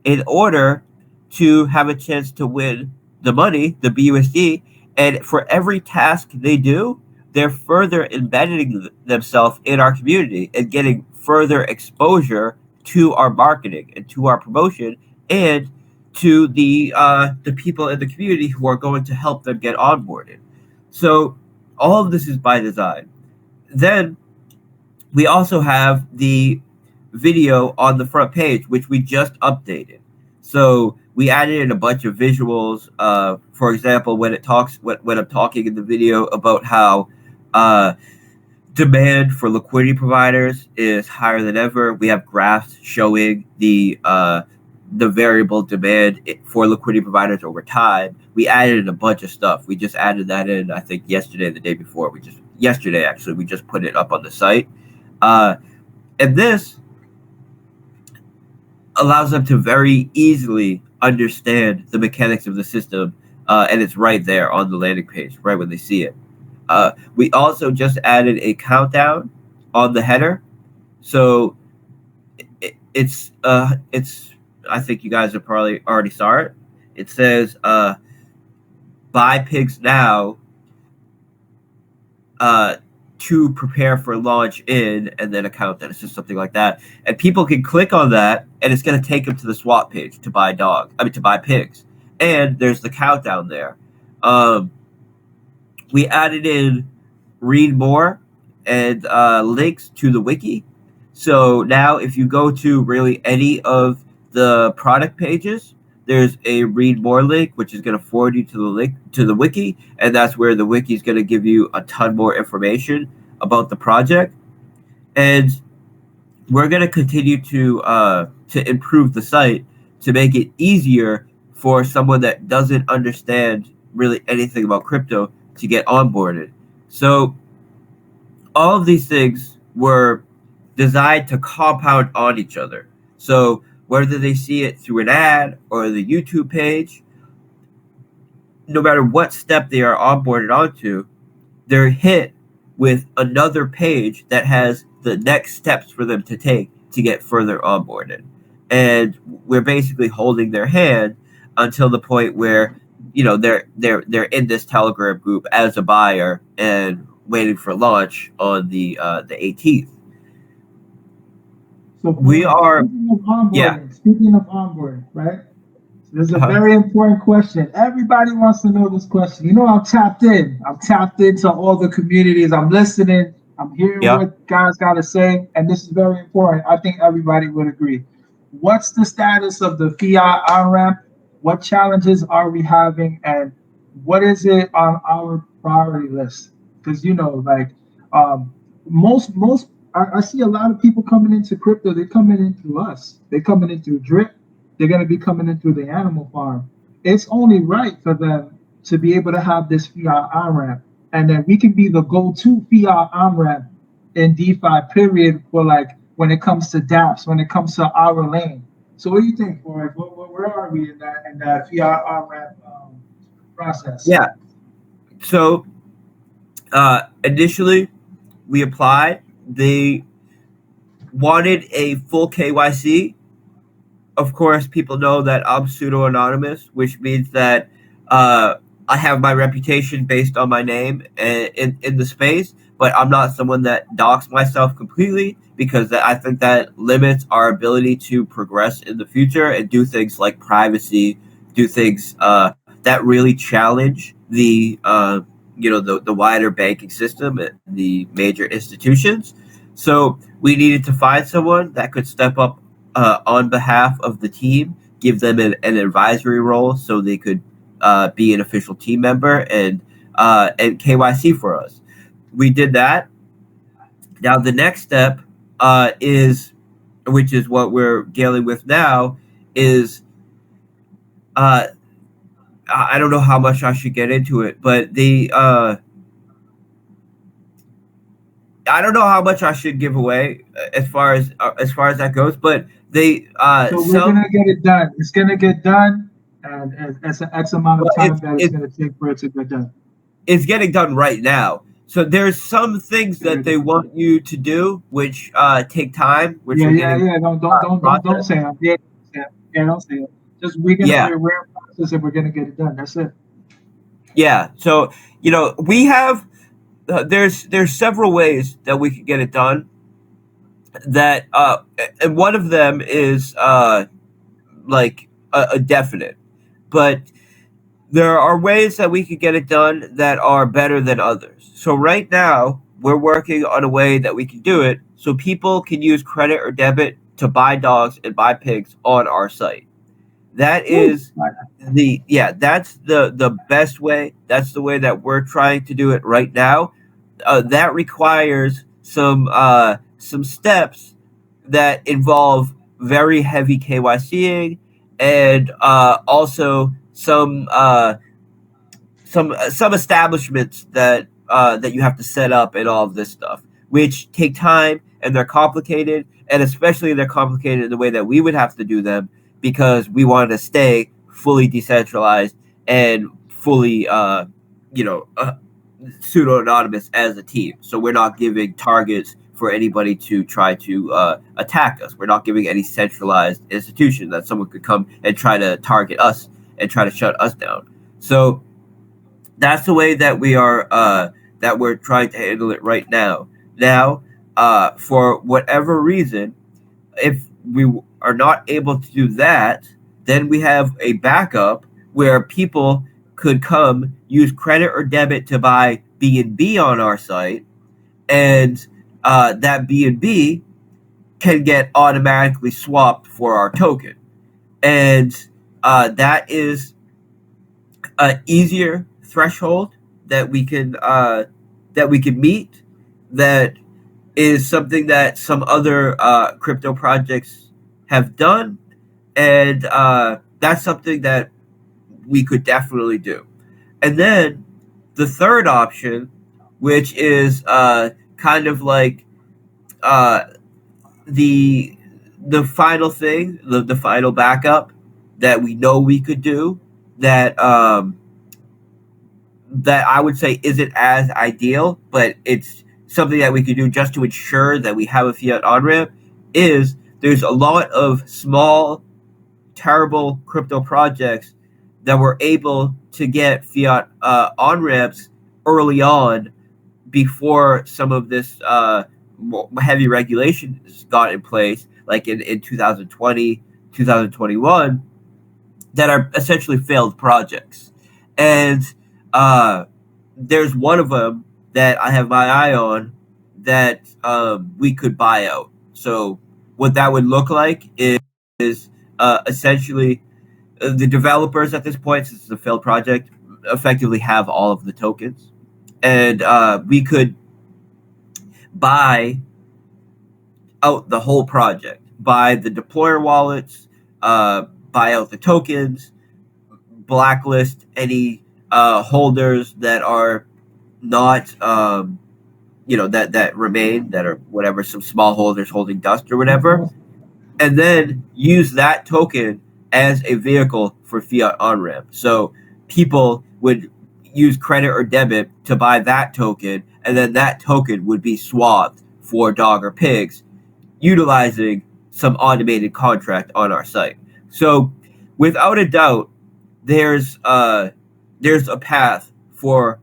in order to have a chance to win the money, the BUSD. And for every task they do, they're further embedding themselves in our community and getting further exposure to our marketing and to our promotion and to the people in the community who are going to help them get onboarded. So all of this is by design. Then we also have the video on the front page, which we just updated. So we added in a bunch of visuals. For example, when I'm talking in the video about how demand for liquidity providers is higher than ever, we have graphs showing the variable demand for liquidity providers over time. We added in a bunch of stuff. We just added that in, I think, yesterday, the day before. Yesterday, actually, we just put it up on the site. And this allows them to very easily understand the mechanics of the system, and it's right there on the landing page, right when they see it. We also just added a countdown on the header, so it's I think you guys have probably already saw it. It says buy pigs now to prepare for launch in, and then a countdown. It's just something like that. And people can click on that, and it's going to take them to the swap page to buy to buy pigs. And there's the countdown there. We added in read more and links to the wiki. So now, if you go to really any of the product pages, there's a read more link, which is going to forward you to the link to the wiki, and that's where the wiki is going to give you a ton more information about the project. And we're going to continue to improve the site to make it easier for someone that doesn't understand really anything about crypto to get onboarded. So all of these things were designed to compound on each other. So whether they see it through an ad or the YouTube page, no matter what step they are onboarded onto, they're hit with another page that has the next steps for them to take to get further onboarded. And we're basically holding their hand until the point where, you know, they're in this Telegram group as a buyer and waiting for launch on the 18th. So We are, yeah. Speaking of onboarding, right? This is a very important question. Everybody wants to know this question. You know, I'm tapped in. I'm tapped into all the communities. I'm listening. I'm hearing what guys got to say. And this is very important. I think everybody would agree. What's the status of the fiat on-ramp? What challenges are we having? And what is it on our priority list? Because, you know, like I see a lot of people coming into crypto. They're coming in through us. They're coming in through Drip. They're going to be coming in through the animal farm. It's only right for them to be able to have this fiat on-ramp. And then we can be the go-to fiat on-ramp in DeFi, period, for like when it comes to dApps, when it comes to our lane. So what do you think, Forex? Where are we in that fiat on-ramp process? Yeah. So initially, we applied. They wanted a full KYC. Of course, people know that I'm pseudo-anonymous, which means that I have my reputation based on my name in the space, but I'm not someone that docks myself completely because I think that limits our ability to progress in the future and do things like privacy, do things that really challenge the the wider banking system and the major institutions. So we needed to find someone that could step up on behalf of the team, give them an advisory role so they could be an official team member and KYC for us. We did that. Now the next step which is what we're dealing with now, is I don't know how much I should get into it, but I don't know how much I should give away as far as that goes, but they so we're gonna get it done. It's gonna get done, and it's an X amount of time that it's gonna take for it to get done. It's getting done right now. So there's some things that they want you to do, which take time. Which Don't say it. Don't say it. Just we're in process and we're gonna get it done. That's it. Yeah. So we have. There's several ways that we could get it done. That and one of them is like a definite, but there are ways that we could get it done that are better than others. So right now we're working on a way that we can do it so people can use credit or debit to buy dogs and buy pigs on our site. That is that's the best way. That's the way that we're trying to do it right now. That requires some steps that involve very heavy KYCing and also some establishments that you have to set up and all of this stuff, which take time and they're complicated, and especially they're complicated in the way that we would have to do them because we wanted to stay fully decentralized and fully pseudo-anonymous as a team. So we're not giving targets for anybody to try to attack us. We're not giving any centralized institution that someone could come and try to target us and try to shut us down. So that's the way that we're trying to handle it right now. Now, for whatever reason, if we are not able to do that, then we have a backup where people could come use credit or debit to buy B&B on our site, and that B&B can get automatically swapped for our token. And that is an easier threshold that we can meet. That is something that some other crypto projects have done, and that's something that we could definitely do. And then the third option, which is kind of like uh, the the final thing, the final backup that we know we could do, that that I would say isn't as ideal, but it's something that we could do just to ensure that we have a fiat on ramp. Is there's a lot of small, terrible crypto projects that were able to get fiat on ramps early on before some of this heavy regulations got in place, like in 2020, 2021, that are essentially failed projects. And uh, there's one of them that I have my eye on that we could buy out. So what that would look like is essentially the developers at this point, since it's a failed project, effectively have all of the tokens, and we could buy out the whole project, buy the deployer wallets, buy out the tokens, blacklist any holders that are not, that remain, that are whatever, some small holders holding dust or whatever, and then use that token as a vehicle for fiat on ramp. So people would use credit or debit to buy that token, and then that token would be swapped for dog or pigs, utilizing some automated contract on our site. So without a doubt, there's a path for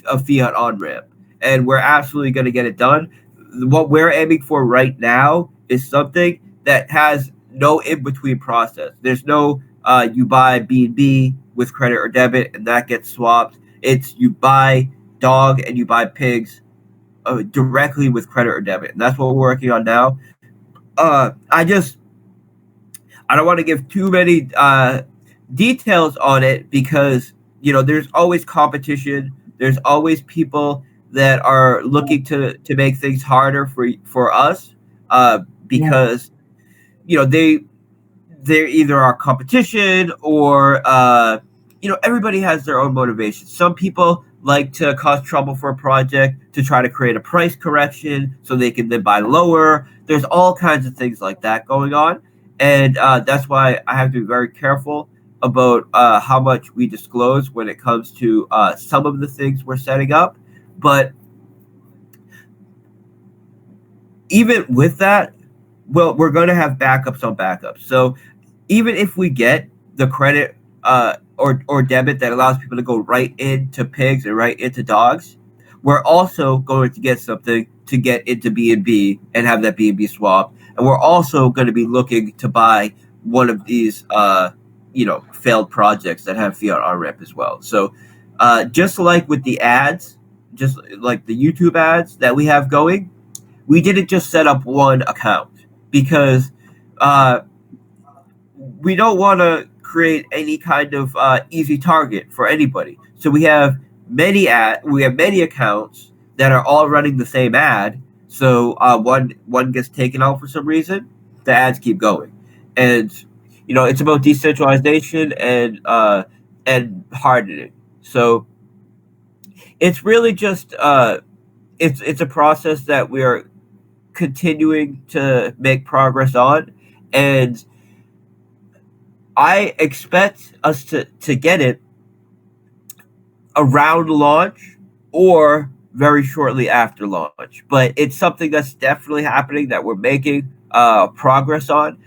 a fiat on ramp, and we're absolutely going to get it done. What we're aiming for right now is something that has no in between process. There's no you buy B&B with credit or debit and that gets swapped. It's you buy dog and you buy pigs directly with credit or debit, and that's what we're working on now. I don't want to give too many details on it because there's always competition. There's always people that are looking to make things harder for us because they're either our competition or everybody has their own motivation. Some people like to cause trouble for a project to try to create a price correction so they can then buy lower. There's all kinds of things like that going on, and that's why I have to be very careful about how much we disclose when it comes to some of the things we're setting up. But even with that, well, we're going to have backups on backups. So even if we get the credit or debit that allows people to go right into pigs and right into dogs, we're also going to get something to get into B&B and have that B&B swap. And we're also going to be looking to buy one of these, failed projects that have fiat on ramp as well. So just like with the ads, just like the YouTube ads that we have going, we didn't just set up one account because we don't want to create any kind of easy target for anybody. So we have many accounts that are all running the same ad. So one gets taken out for some reason, the ads keep going, and it's about decentralization and hardening. So it's really just it's a process that we are continuing to make progress on, and I expect us to get it around launch or very shortly after launch. But it's something that's definitely happening that we're making progress on.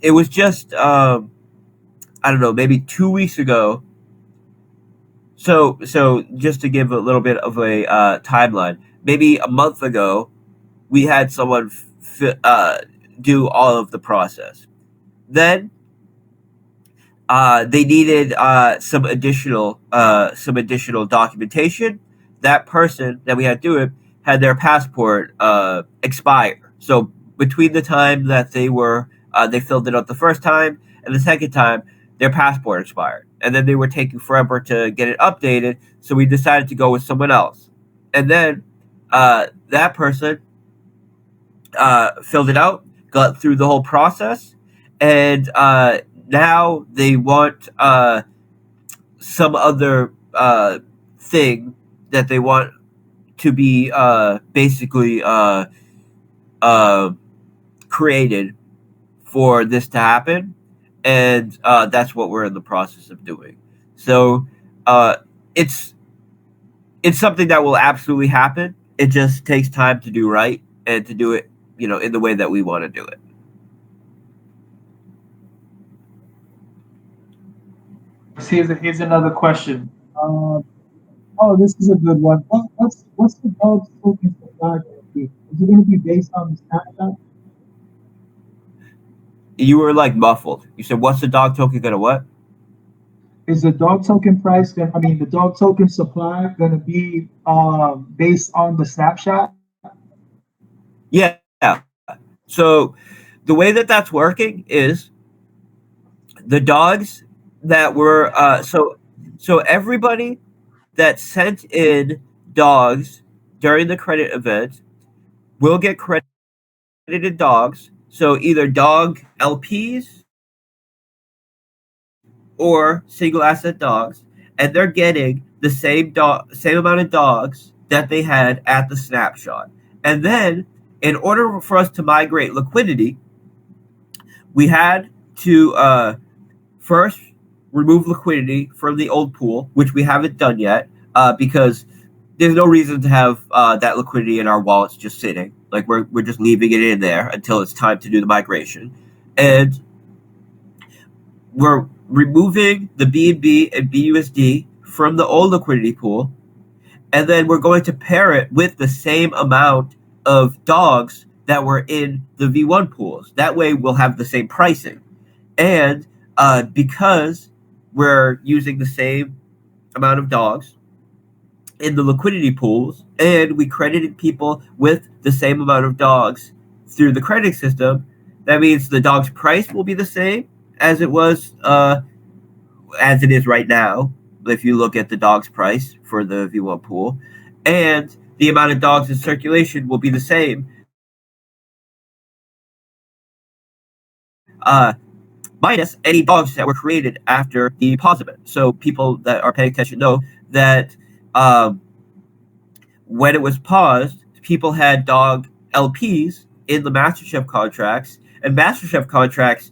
It was just I don't know, maybe 2 weeks ago. So just to give a little bit of a timeline, maybe a month ago, we had someone do all of the process. Then they needed some additional documentation. that person that we had do it had their passport expire. So between the time that they filled it out the first time and the second time, their passport expired, and then they were taking forever to get it updated. So we decided to go with someone else, and then that person filled it out, got through the whole process, and now they want some other thing that they want to be basically uh, created for this to happen, and that's what we're in the process of doing. So uh, it's it's something that will absolutely happen. It just takes time to do right and to do it, in the way that we want to do it. Here's another question. Oh, this is a good one. What's the dog's token supply going to be? Is it going to be based on the snapshot? You were like muffled. You said, "What's the dog token gonna what?" Is the dog token price going? I mean, the dog token supply going to be based on the snapshot? Yeah. So the way that that's working is the dogs that were so everybody that sent in dogs during the credit event will get credited dogs. So either dog LPs or single asset dogs, and they're getting the same amount of dogs that they had at the snapshot. And then, in order for us to migrate liquidity, we had to first remove liquidity from the old pool, which we haven't done yet, because there's no reason to have that liquidity in our wallets just sitting. Like we're just leaving it in there until it's time to do the migration, and we're removing the BNB and BUSD from the old liquidity pool, and then we're going to pair it with the same amount of dogs that were in the V1 pools. That way, we'll have the same pricing. And because we're using the same amount of dogs in the liquidity pools, and we credited people with the same amount of dogs through the credit system, that means the dog's price will be the same as it was, as it is right now. If you look at the dog's price for the V1 pool, and the amount of dogs in circulation will be the same. Minus any dogs that were created after the pause event. So people that are paying attention know that when it was paused, people had dog LPs in the MasterChef contracts, and MasterChef contracts,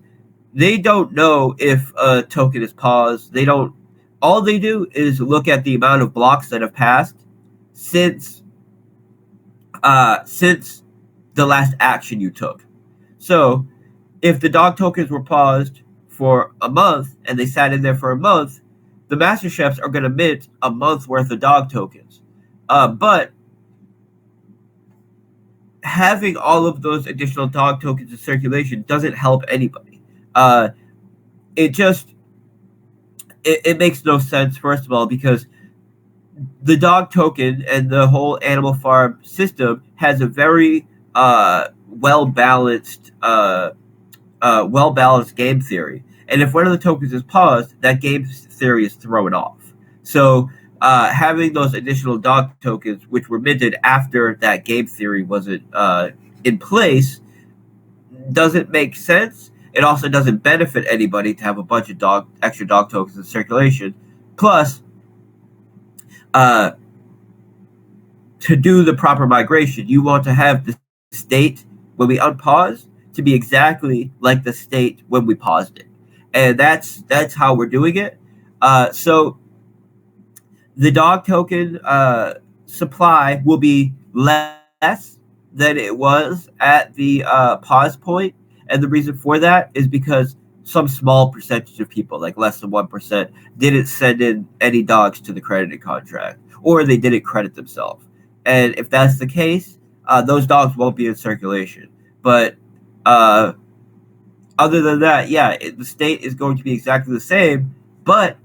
they don't know if a token is paused. They don't. All they do is look at the amount of blocks that have passed since the last action you took. So if the dog tokens were paused for a month and they sat in there for a month, the master chefs are going to mint a month worth of dog tokens. But having all of those additional dog tokens in circulation doesn't help anybody. It just it makes no sense, first of all, because the dog token and the whole animal farm system has a very well balanced game theory. And if one of the tokens is paused, that game theory is thrown off. So having those additional dog tokens, which were minted after that game theory wasn't in place, doesn't make sense. It also doesn't benefit anybody to have a bunch of extra dog tokens in circulation. Plus, to do the proper migration, you want to have the state when we unpause to be exactly like the state when we paused it, and that's how we're doing it. So the dog token supply will be less than it was at the pause point, and the reason for that is because some small percentage of people, like less than 1%, didn't send in any dogs to the credited contract, or they didn't credit themselves. And if that's the case, those dogs won't be in circulation. But other than that, yeah, the state is going to be exactly the same, but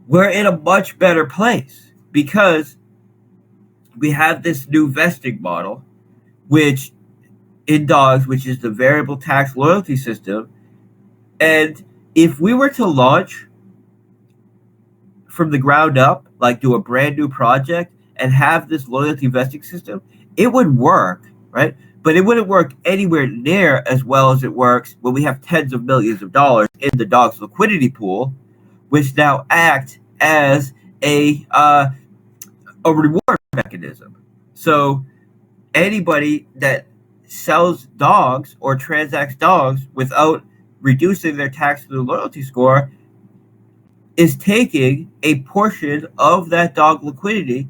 we're in a much better place because we have this new vesting model, which in dogs, which is the variable tax loyalty system. And if we were to launch from the ground up, like do a brand new project and have this loyalty vesting system, it would work, right? But it wouldn't work anywhere near as well as it works when we have tens of millions of dollars in the dog's liquidity pool, which now act as a reward mechanism. So anybody that sells dogs or transacts dogs without reducing their tax to the loyalty score is taking a portion of that dog liquidity,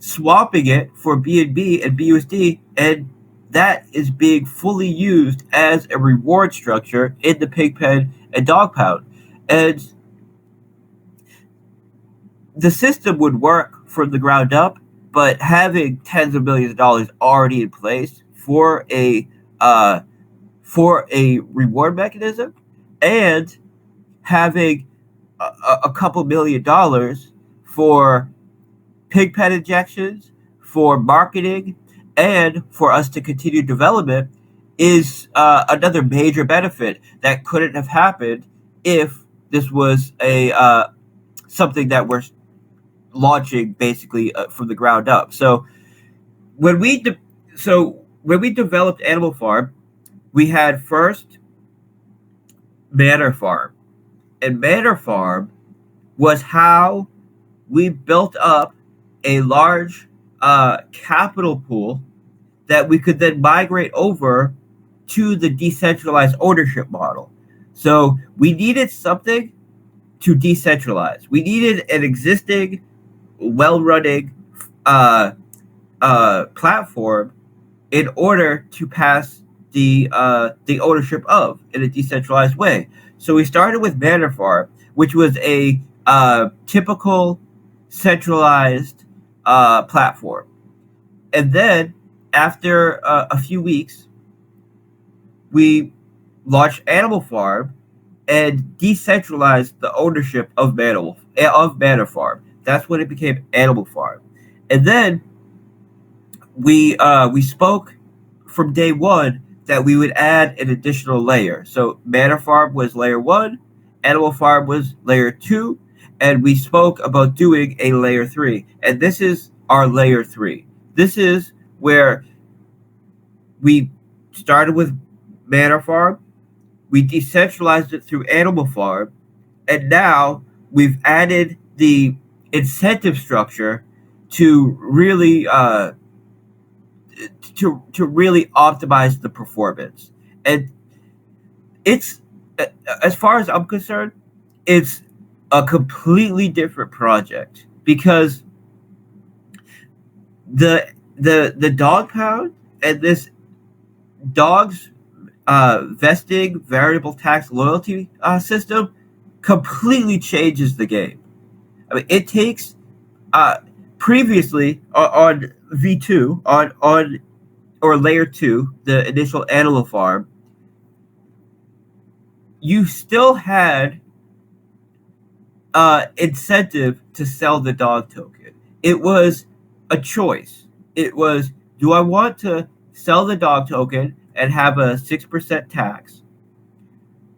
swapping it for BNB and BUSD, and that is being fully used as a reward structure in the pig pen and dog pound. And the system would work from the ground up, but having tens of millions of dollars already in place for a reward mechanism, and having a couple $1 million for pig pen injections, for marketing, and for us to continue development is another major benefit that couldn't have happened if this was a something that we're launching basically from the ground up. So when we developed Animal Farm, we had first Manor Farm, and Manor Farm was how we built up a large capital pool that we could then migrate over to the decentralized ownership model. So we needed something to decentralize. We needed an existing, well-running platform in order to pass the ownership of in a decentralized way. So we started with Manor Farm, which was a typical centralized platform. And then after a few weeks, we launched Animal Farm and decentralized the ownership of Manor Farm. That's when it became Animal Farm. And then we spoke from day one that we would add an additional layer. So Manor Farm was layer 1, Animal Farm was layer 2, and we spoke about doing a layer 3. And this is our layer 3. This is where we started with Manor Farm, we decentralized it through Animal Farm, and now we've added the incentive structure to really really optimize the performance. And it's, as far as I'm concerned, it's a completely different project, because the dog pound and this dog's vesting variable tax loyalty system completely changes the game. I mean, it takes previously on V2 on or layer 2, the initial Animal Farm, you still had incentive to sell the dog token. It was a choice. It was, do I want to sell the dog token and have a 6% tax,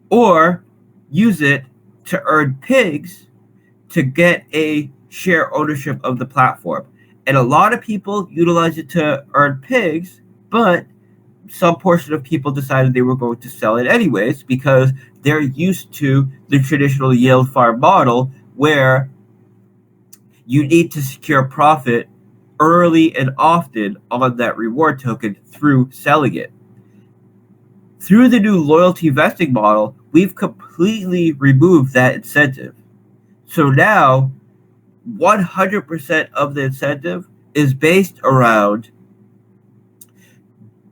or use it to earn pigs to get a share ownership of the platform? And a lot of people utilize it to earn pigs, but some portion of people decided they were going to sell it anyways, because they're used to the traditional yield farm model, where you need to secure profit early and often on that reward token through selling it. Through the new loyalty vesting model, we've completely removed that incentive. So now 100% of the incentive is based around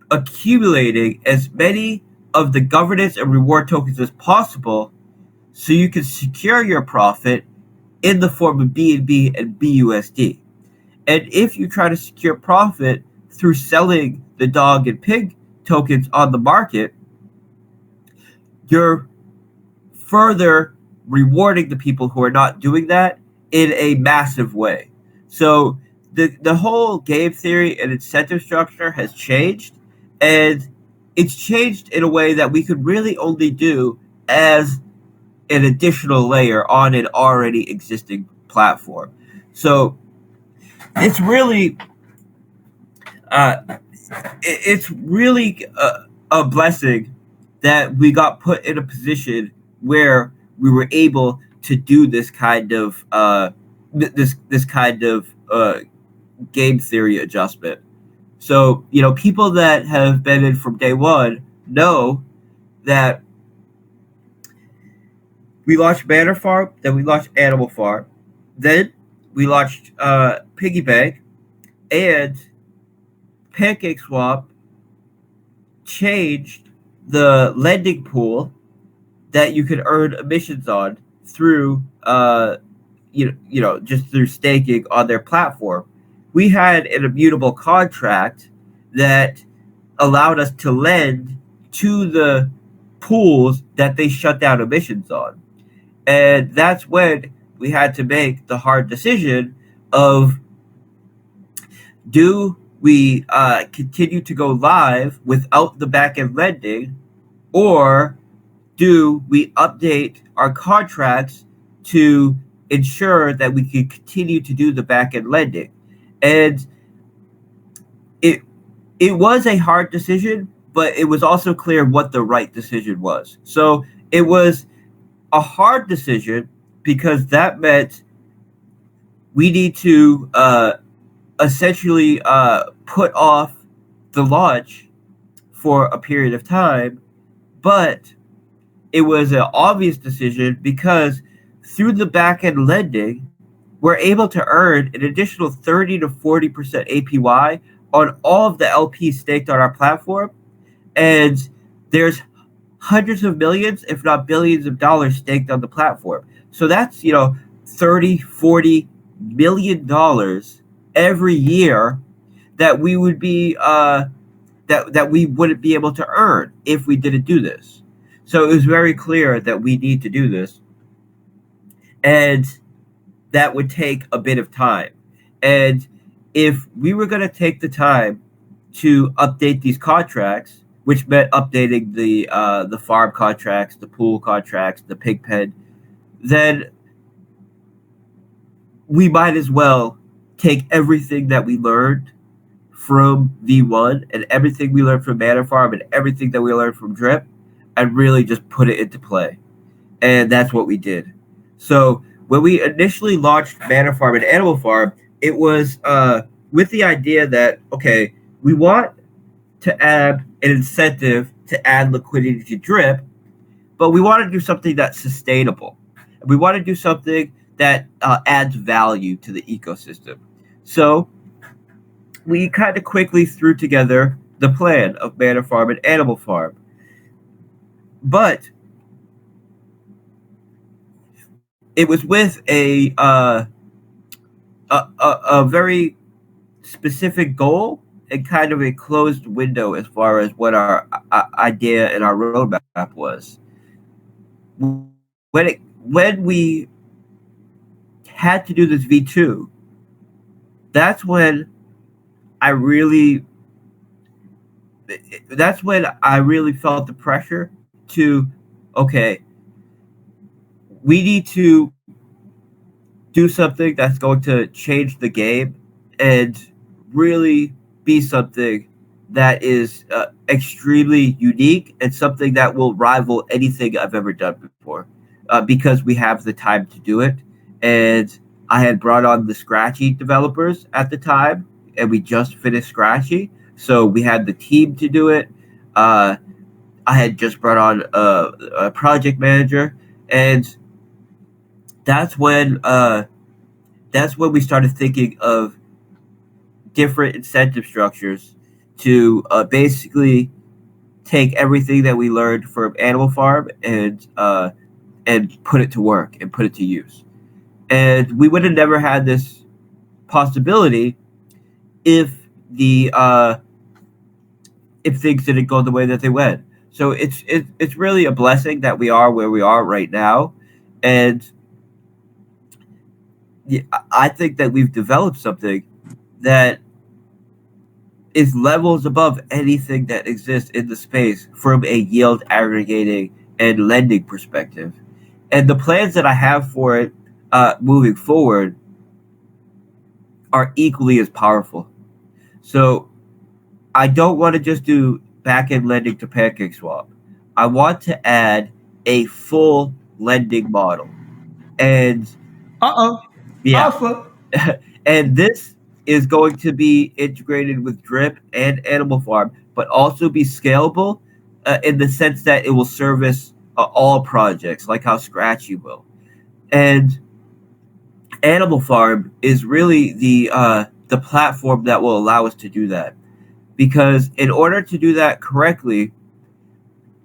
accumulating as many of the governance and reward tokens as possible, so you can secure your profit in the form of BNB and BUSD. And if you try to secure profit through selling the dog and pig tokens on the market, you're further rewarding the people who are not doing that, in a massive way. So the whole game theory and incentive structure has changed, and it's changed in a way that we could really only do as an additional layer on an already existing platform. So it's really uh, it's really a blessing that we got put in a position where we were able to do this kind of this kind of game theory adjustment. So people that have been in from day one know that we launched Banner Farm, then we launched Animal Farm, then we launched Piggy Bank, and Pancake Swap changed the lending pool that you could earn emissions on through just through staking on their platform. We had an immutable contract that allowed us to lend to the pools that they shut down emissions on. And that's when we had to make the hard decision of, do we continue to go live without the backend lending, or do we update our contracts to ensure that we can continue to do the backend lending? And it it was a hard decision, but it was also clear what the right decision was. So it was a hard decision because that meant we need to essentially put off the launch for a period of time, but it was an obvious decision because through the back-end lending, we're able to earn an additional 30 to 40% APY on all of the LPs staked on our platform. And there's hundreds of millions, if not billions of dollars staked on the platform. So that's, 30, 40 million dollars every year that we would be that we wouldn't be able to earn if we didn't do this. So it was very clear that we need to do this, and that would take a bit of time. And if we were going to take the time to update these contracts, which meant updating the farm contracts, the pool contracts, the pig pen, then we might as well take everything that we learned from V1 and everything we learned from Manor Farm and everything that we learned from Drip and really just put it into play. And that's what we did. So when we initially launched Manor Farm and Animal Farm, it was with the idea that, okay, we want to add an incentive to add liquidity to Drip, but we want to do something that's sustainable. We want to do something that adds value to the ecosystem. So we kind of quickly threw together the plan of Manor Farm and Animal Farm. But it was with a very specific goal and kind of a closed window as far as what our idea and our roadmap was. When we had to do this V2, that's when I really felt the pressure to, okay, we need to do something that's going to change the game and really be something that is extremely unique and something that will rival anything I've ever done before, because we have the time to do it. And I had brought on the Scratchy developers at the time, and we just finished Scratchy, so we had the team to do it. I had just brought on a project manager, and that's when we started thinking of different incentive structures to basically take everything that we learned from Animal Farm and put it to work and put it to use. And we would have never had this possibility if things didn't go the way that they went. So it's really a blessing that we are where we are right now, and yeah, I think that we've developed something that is levels above anything that exists in the space from a yield aggregating and lending perspective. And the plans that I have for it moving forward are equally as powerful. So I don't want to just do back end lending to PancakeSwap. I want to add a full lending model. And Uh-oh. yeah, Alpha. and this is going to be integrated with Drip and Animal Farm, but also be scalable in the sense that it will service all projects, like how Scratchy will. And Animal Farm is really the platform that will allow us to do that. Because in order to do that correctly,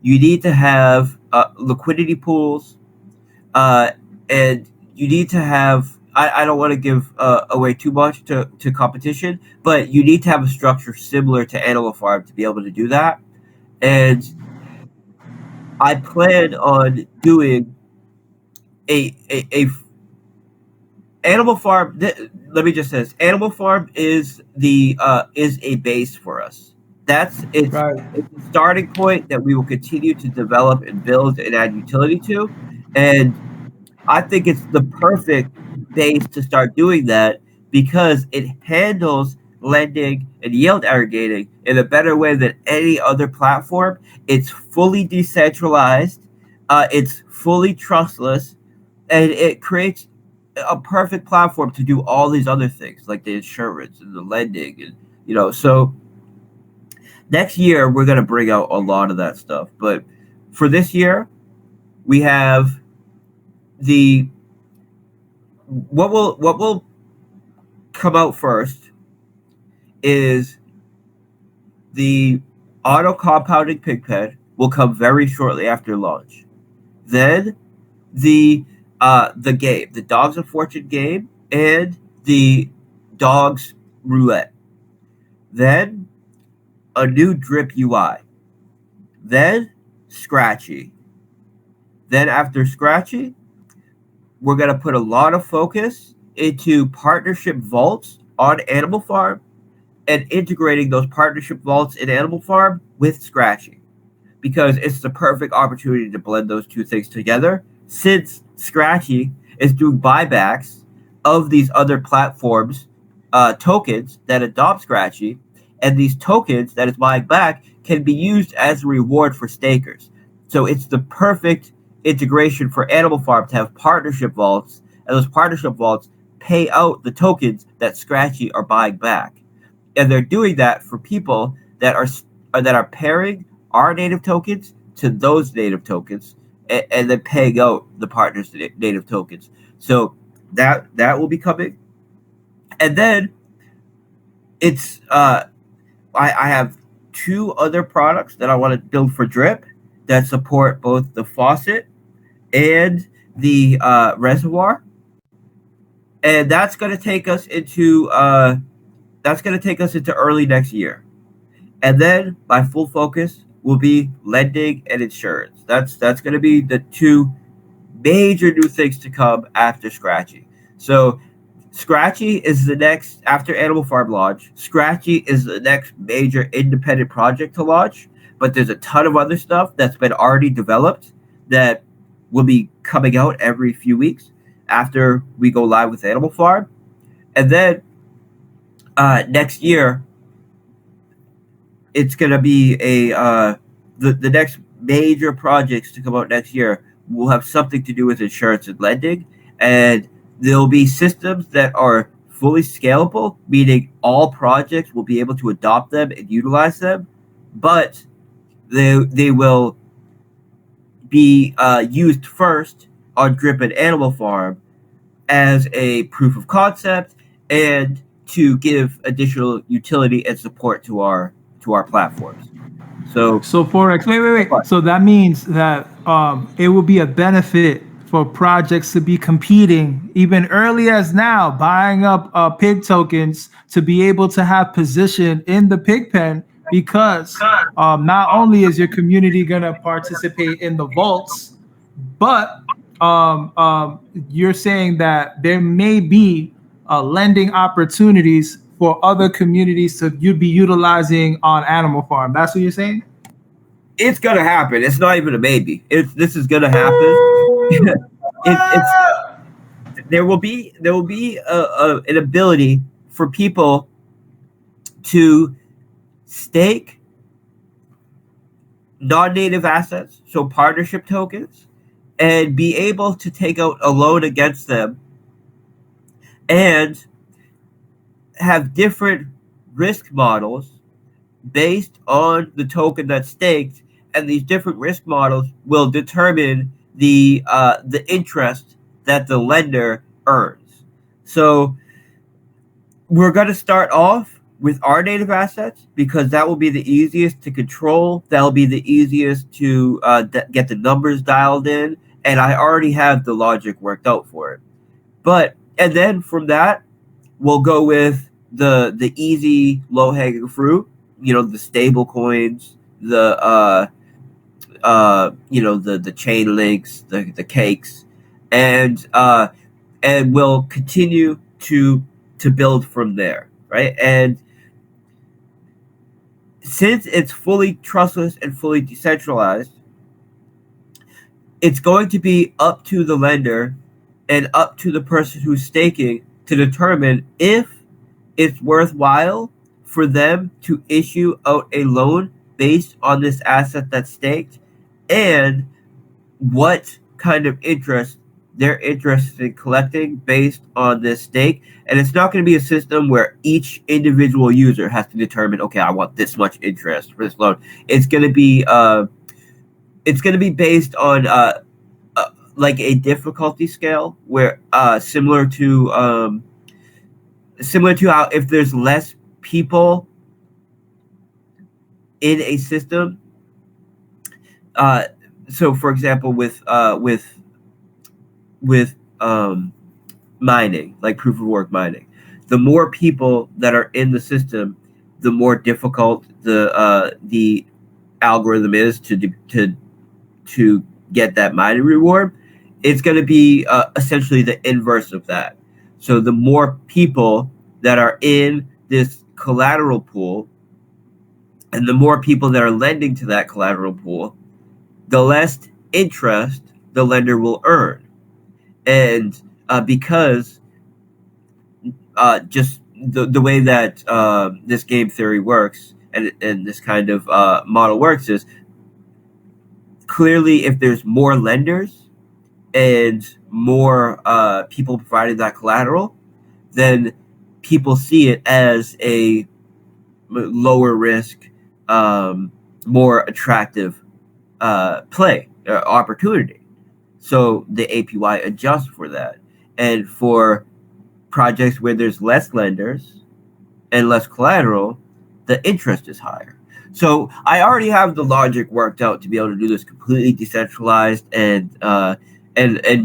you need to have liquidity pools, uh, and you need to have. I don't want to give away too much to competition, but you need to have a structure similar to Animal Farm to be able to do that. And I plan on doing a Animal Farm. Let me just say this: Animal Farm is a base for us. That's Right. it's a starting point that we will continue to develop and build and add utility to, and I think it's the perfect base to start doing that because it handles lending and yield aggregating in a better way than any other platform. It's fully decentralized, it's fully trustless, and it creates a perfect platform to do all these other things like the insurance and the lending and so next year we're going to bring out a lot of that stuff, but for this year we have the what will come out first is the auto compounding pigpen will come very shortly after launch. Then the game, the Dogs of Fortune game, and the Dogs Roulette. Then a new Drip UI. Then Scratchy. Then after Scratchy, we're gonna put a lot of focus into partnership vaults on Animal Farm and integrating those partnership vaults in Animal Farm with Scratchy because it's the perfect opportunity to blend those two things together since Scratchy is doing buybacks of these other platforms tokens that adopt Scratchy, and these tokens that it's buying back can be used as a reward for stakers. So it's the perfect integration for Animal Farm to have partnership vaults, and those partnership vaults pay out the tokens that Scratchy are buying back, and they're doing that for people that are pairing our native tokens to those native tokens, and then paying out the partners native tokens. So that will be coming, and then it's I have two other products that I want to build for Drip that support both the faucet and the reservoir, and that's going to take us into early next year. And then my full focus will be lending and insurance. That's going to be the two major new things to come after Scratchy. So Scratchy is the next after Animal Farm launch. Scratchy is the next major independent project to launch, but there's a ton of other stuff that's been already developed that will be coming out every few weeks after we go live with Animal Farm. And then next year it's gonna be the next major projects to come out next year will have something to do with insurance and lending, and there'll be systems that are fully scalable, meaning all projects will be able to adopt them and utilize them, but they will be used first on Drip and Animal Farm as a proof of concept and to give additional utility and support to our platforms. So, So Forex, wait. but So that means that it will be a benefit for projects to be competing even early as now, buying up pig tokens to be able to have position in the pig pen because not only is your community going to participate in the vaults, but you're saying that there may be lending opportunities for other communities to you'd be utilizing on Animal Farm. That's what you're saying? It's gonna happen. It's not even a maybe. This is gonna happen. It's there will be an ability for people to stake non-native assets, so partnership tokens, and be able to take out a loan against them and have different risk models based on the token that's staked, and these different risk models will determine the interest that the lender earns. So we're going to start off with our native assets because that will be the easiest to control. That'll be the easiest to get the numbers dialed in, and I already have the logic worked out for it. And then from that, we'll go with the easy low hanging fruit. The stable coins, the chain links, the cakes, and we'll continue to build from there, right? And since it's fully trustless and fully decentralized, it's going to be up to the lender and up to the person who's staking to determine if it's worthwhile for them to issue out a loan based on this asset that's staked and what kind of interest they're interested in collecting based on this stake. And it's not going to be a system where each individual user has to determine, okay, I want this much interest for this loan. It's going to be based on like a difficulty scale where similar to how if there's less people in a system. So for example, with mining, like proof of work mining, the more people that are in the system, the more difficult the algorithm is to get that mining reward. It's going to be essentially the inverse of that. So the more people that are in this collateral pool, and the more people that are lending to that collateral pool, the less interest the lender will earn. And because just the way that this game theory works and this kind of model works is clearly if there's more lenders and more people providing that collateral, then people see it as a lower risk, more attractive play opportunity. So the APY adjusts for that. And for projects where there's less lenders and less collateral, the interest is higher. So I already have the logic worked out to be able to do this completely decentralized and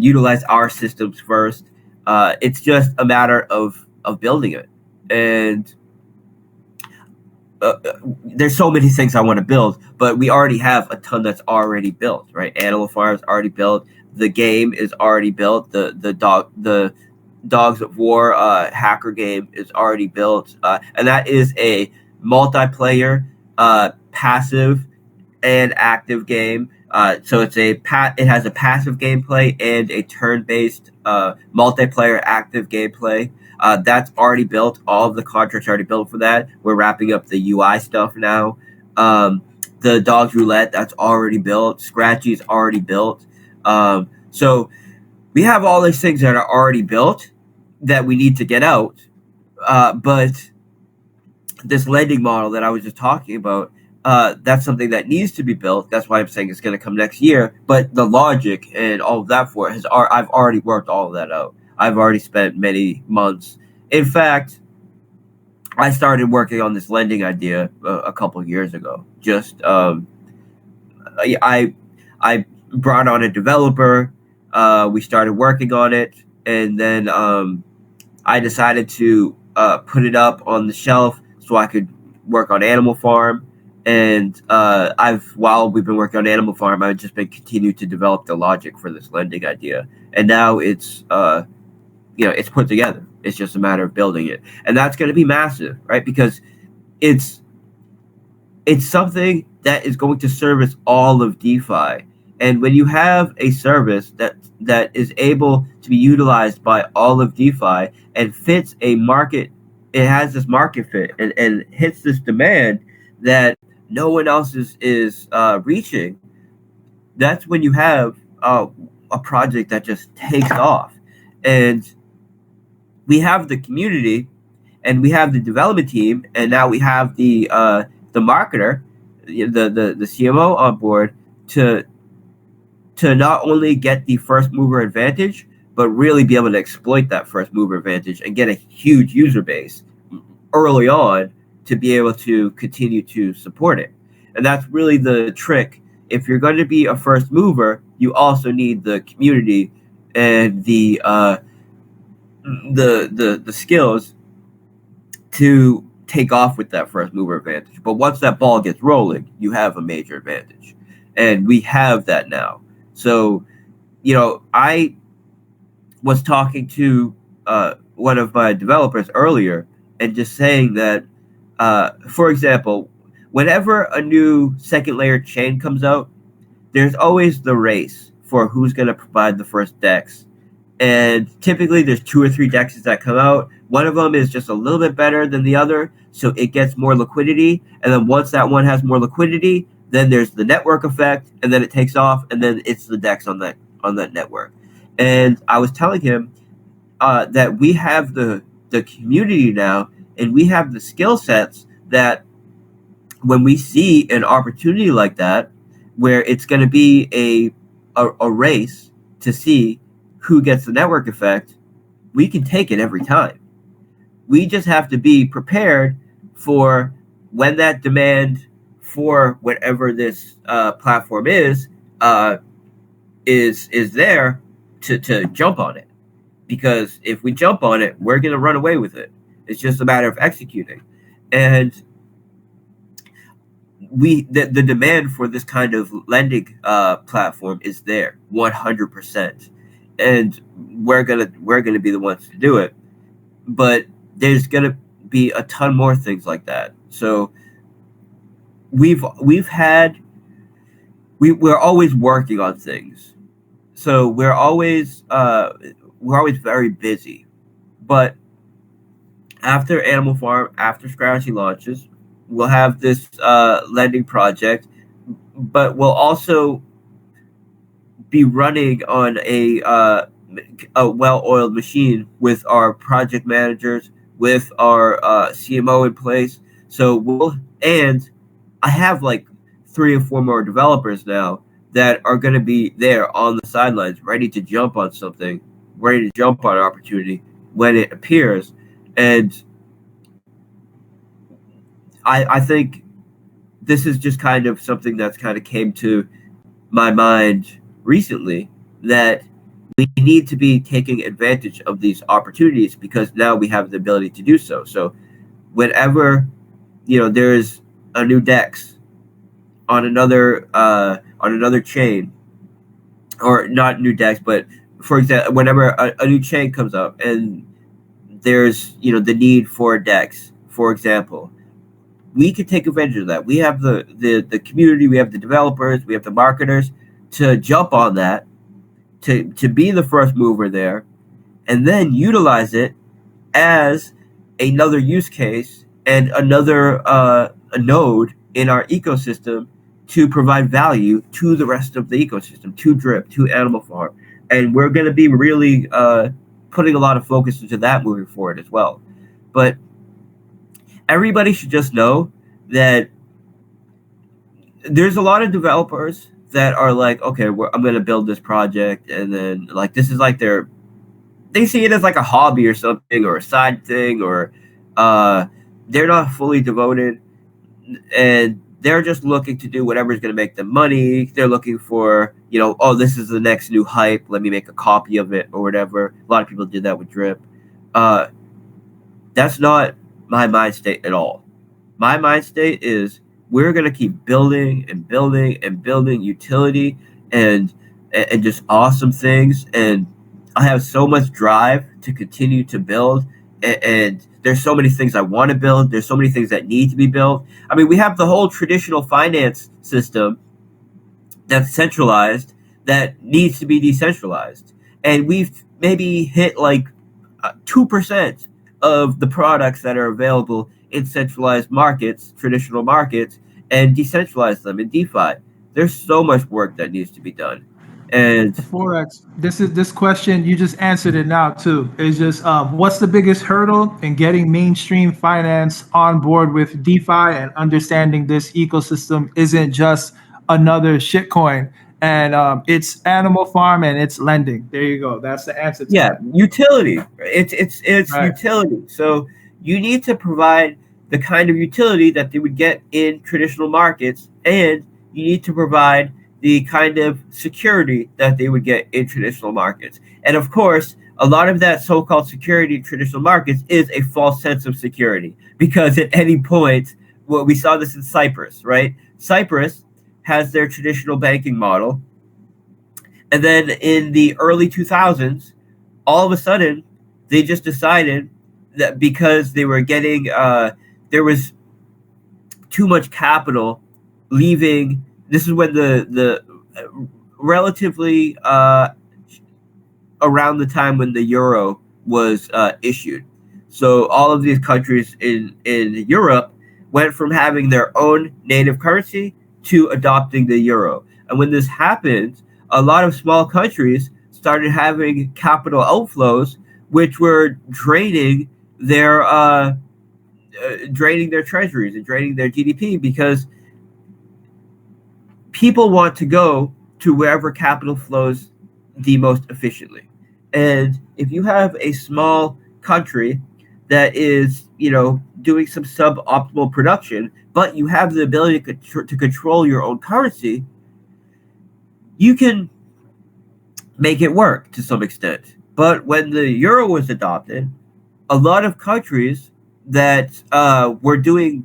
utilize our systems first. It's just a matter of building it. And there's so many things I want to build, but we already have a ton that's already built, right? Animal Farm is already built. The game is already built. The Dogs of War hacker game is already built, and that is a multiplayer, passive and active game. So it has a passive gameplay and a turn-based multiplayer active gameplay. That's already built. All of the contracts are already built for that. We're wrapping up the UI stuff now. The Dogs Roulette, that's already built. Scratchy's already built. So we have all these things that are already built that we need to get out. But this lending model that I was just talking about, that's something that needs to be built. That's why I'm saying it's going to come next year. But the logic and all of that for it I've already worked all of that out. I've already spent many months. In fact, I started working on this lending idea a couple of years ago. Just I brought on a developer. We started working on it, and then I decided to put it up on the shelf so I could work on Animal Farm. And while we've been working on Animal Farm, I've just been continuing to develop the logic for this lending idea. And now it's it's put together. It's just a matter of building it. And that's going to be massive, right? Because it's something that is going to service all of DeFi. And when you have a service that is able to be utilized by all of DeFi and fits a market, it has this market fit and hits this demand that no one else is reaching, that's when you have a project that just takes off. And we have the community, and we have the development team, and now we have the marketer, the CMO on board to not only get the first mover advantage, but really be able to exploit that first mover advantage and get a huge user base early on to be able to continue to support it. And that's really the trick. If you're going to be a first mover, you also need the community and the skills to take off with that first mover advantage. But once that ball gets rolling, you have a major advantage. And we have that now. So, I was talking to one of my developers earlier and just saying that, for example, whenever a new second layer chain comes out, there's always the race for who's going to provide the first DEX. And typically there's 2 or 3 DEXs that come out. One of them is just a little bit better than the other, so it gets more liquidity. And then once that one has more liquidity, then there's the network effect, and then it takes off, and then it's the DEX on that network. And I was telling him that we have the community now, and we have the skill sets that when we see an opportunity like that, where it's going to be a race to see who gets the network effect, we can take it every time. We just have to be prepared for when that demand for whatever this platform is there to jump on it. Because if we jump on it, we're going to run away with it. It's just a matter of executing. And the demand for this kind of lending platform is there 100%. And we're gonna be the ones to do it, but there's gonna be a ton more things like that. So we're always working on things. So we're always very busy. But after Animal Farm, after Strategy launches, we'll have this lending project, but we'll also be running on a well-oiled machine with our project managers, with our CMO in place. So I have like 3 or 4 more developers now that are going to be there on the sidelines, ready to jump on something, ready to jump on an opportunity when it appears. And I think this is just kind of something that's kind of came to my mind recently, that we need to be taking advantage of these opportunities because now we have the ability to do so. So whenever there's a new DEX on another chain, or not new DEX, but for example, whenever a new chain comes up and there's the need for a DEX, for example, we could take advantage of that. We have the community, we have the developers, we have the marketers to jump on that, to be the first mover there, and then utilize it as another use case and another a node in our ecosystem to provide value to the rest of the ecosystem, to Drip, to Animal Farm. And we're going to be really putting a lot of focus into that moving forward as well. But everybody should just know that there's a lot of developers that are like, okay, I'm going to build this project, and then like this is like they see it as like a hobby or something, or a side thing, or they're not fully devoted, and they're just looking to do whatever's going to make them money. They're looking for, oh, this is the next new hype, let me make a copy of it or whatever. A lot of people did that with Drip. That's not my mind state at all. My mind state is we're going to keep building and building and building utility and just awesome things. And I have so much drive to continue to build. And there's so many things I want to build. There's so many things that need to be built. I mean, we have the whole traditional finance system that's centralized that needs to be decentralized. And we've maybe hit like 2% of the products that are available in centralized markets, traditional markets, and decentralize them in DeFi. There's so much work that needs to be done. And Forex. This question you just answered it now too. Is just what's the biggest hurdle in getting mainstream finance on board with DeFi and understanding this ecosystem isn't just another shitcoin and it's Animal Farm and it's lending. There you go. That's the answer to yeah, that. utility. It's Right. utility. So you need to provide the kind of utility that they would get in traditional markets, and you need to provide the kind of security that they would get in traditional markets. And of course, a lot of that so-called security in traditional markets is a false sense of security, because at any point, well, we saw this in Cyprus, right? Cyprus has their traditional banking model, and then in the early 2000s, all of a sudden, they just decided that because they were getting, there was too much capital leaving. This is when the relatively around the time when the euro was issued. So all of these countries in Europe went from having their own native currency to adopting the euro. And when this happened, a lot of small countries started having capital outflows, which were draining their treasuries and draining their GDP, because people want to go to wherever capital flows the most efficiently. And if you have a small country that is, doing some suboptimal production, but you have the ability to control your own currency, you can make it work to some extent. But when the euro was adopted, a lot of countries that were doing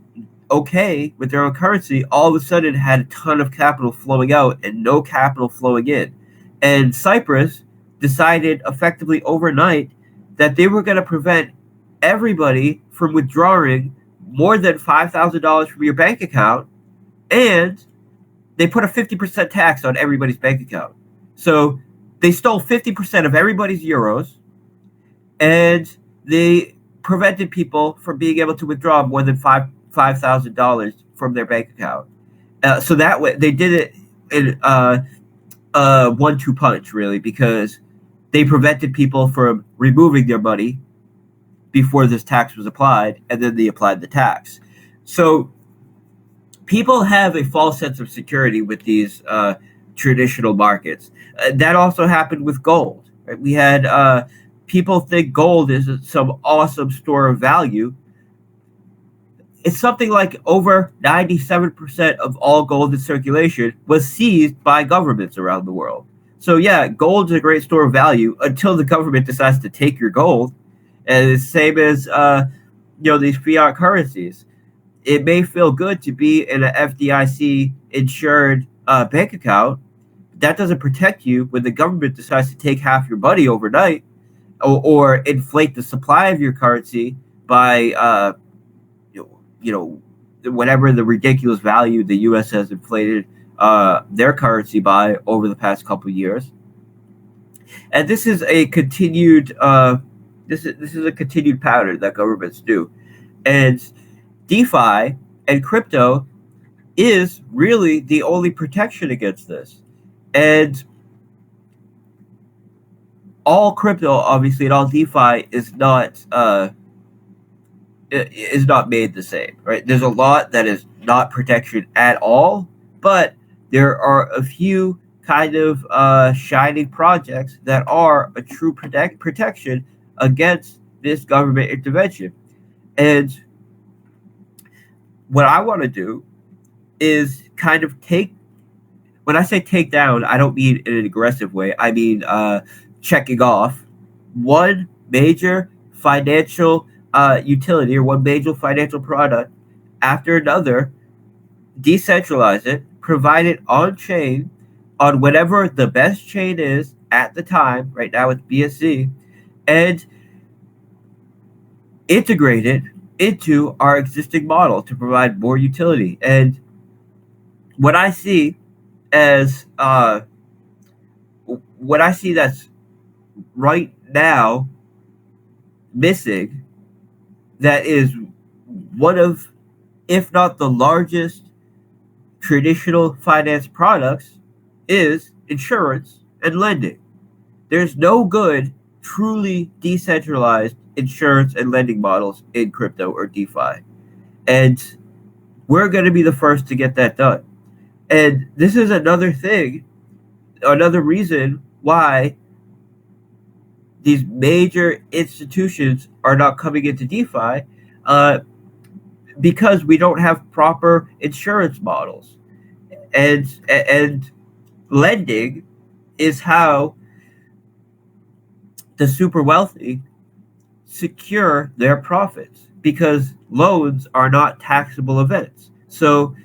okay with their own currency all of a sudden had a ton of capital flowing out and no capital flowing in. And Cyprus decided effectively overnight that they were going to prevent everybody from withdrawing more than $5,000 from your bank account, and they put a 50% tax on everybody's bank account. So they stole 50% of everybody's euros, and they prevented people from being able to withdraw more than $5,000 from their bank account. So that way, they did it in a 1-2 punch, really, because they prevented people from removing their money before this tax was applied, and then they applied the tax. So people have a false sense of security with these traditional markets. That also happened with gold. Right? We had people think gold is some awesome store of value. It's something like over 97% of all gold in circulation was seized by governments around the world. So yeah, gold is a great store of value until the government decides to take your gold. And it's the same as these fiat currencies. It may feel good to be in an FDIC insured bank account. That doesn't protect you when the government decides to take half your money overnight, or inflate the supply of your currency by whatever the ridiculous value the U.S. has inflated their currency by over the past couple of years. And this is a continued this is a continued pattern that governments do. And DeFi and crypto is really the only protection against this. And all crypto, obviously, and all DeFi is not made the same, right? There's a lot that is not protection at all, but there are a few kind of shining projects that are a true protection against this government intervention. And what I want to do is kind of when I say take down, I don't mean in an aggressive way. I mean checking off one major financial utility or one major financial product after another decentralize it, provide it on chain, on whatever the best chain is at the time. Right now it's BSC, and integrate it into our existing model to provide more utility. And what I see as what I see that's right now missing, that is one of, if not the largest traditional finance products, is insurance and lending. There's no good, truly decentralized insurance and lending models in crypto or DeFi. And we're going to be the first to get that done. And this is another thing, another reason why these major institutions are not coming into DeFi, because we don't have proper insurance models. And lending is how the super wealthy secure their profits, because loans are not taxable events. So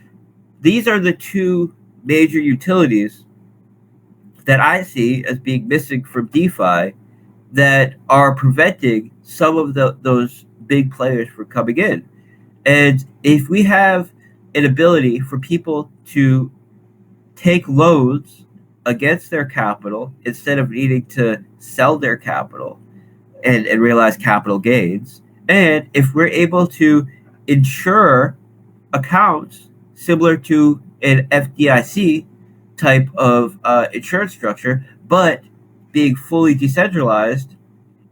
these are the two major utilities that I see as being missing from DeFi, that are preventing some of those big players from coming in. And if we have an ability for people to take loans against their capital instead of needing to sell their capital and realize capital gains, and if we're able to insure accounts similar to an FDIC type of insurance structure, but being fully decentralized,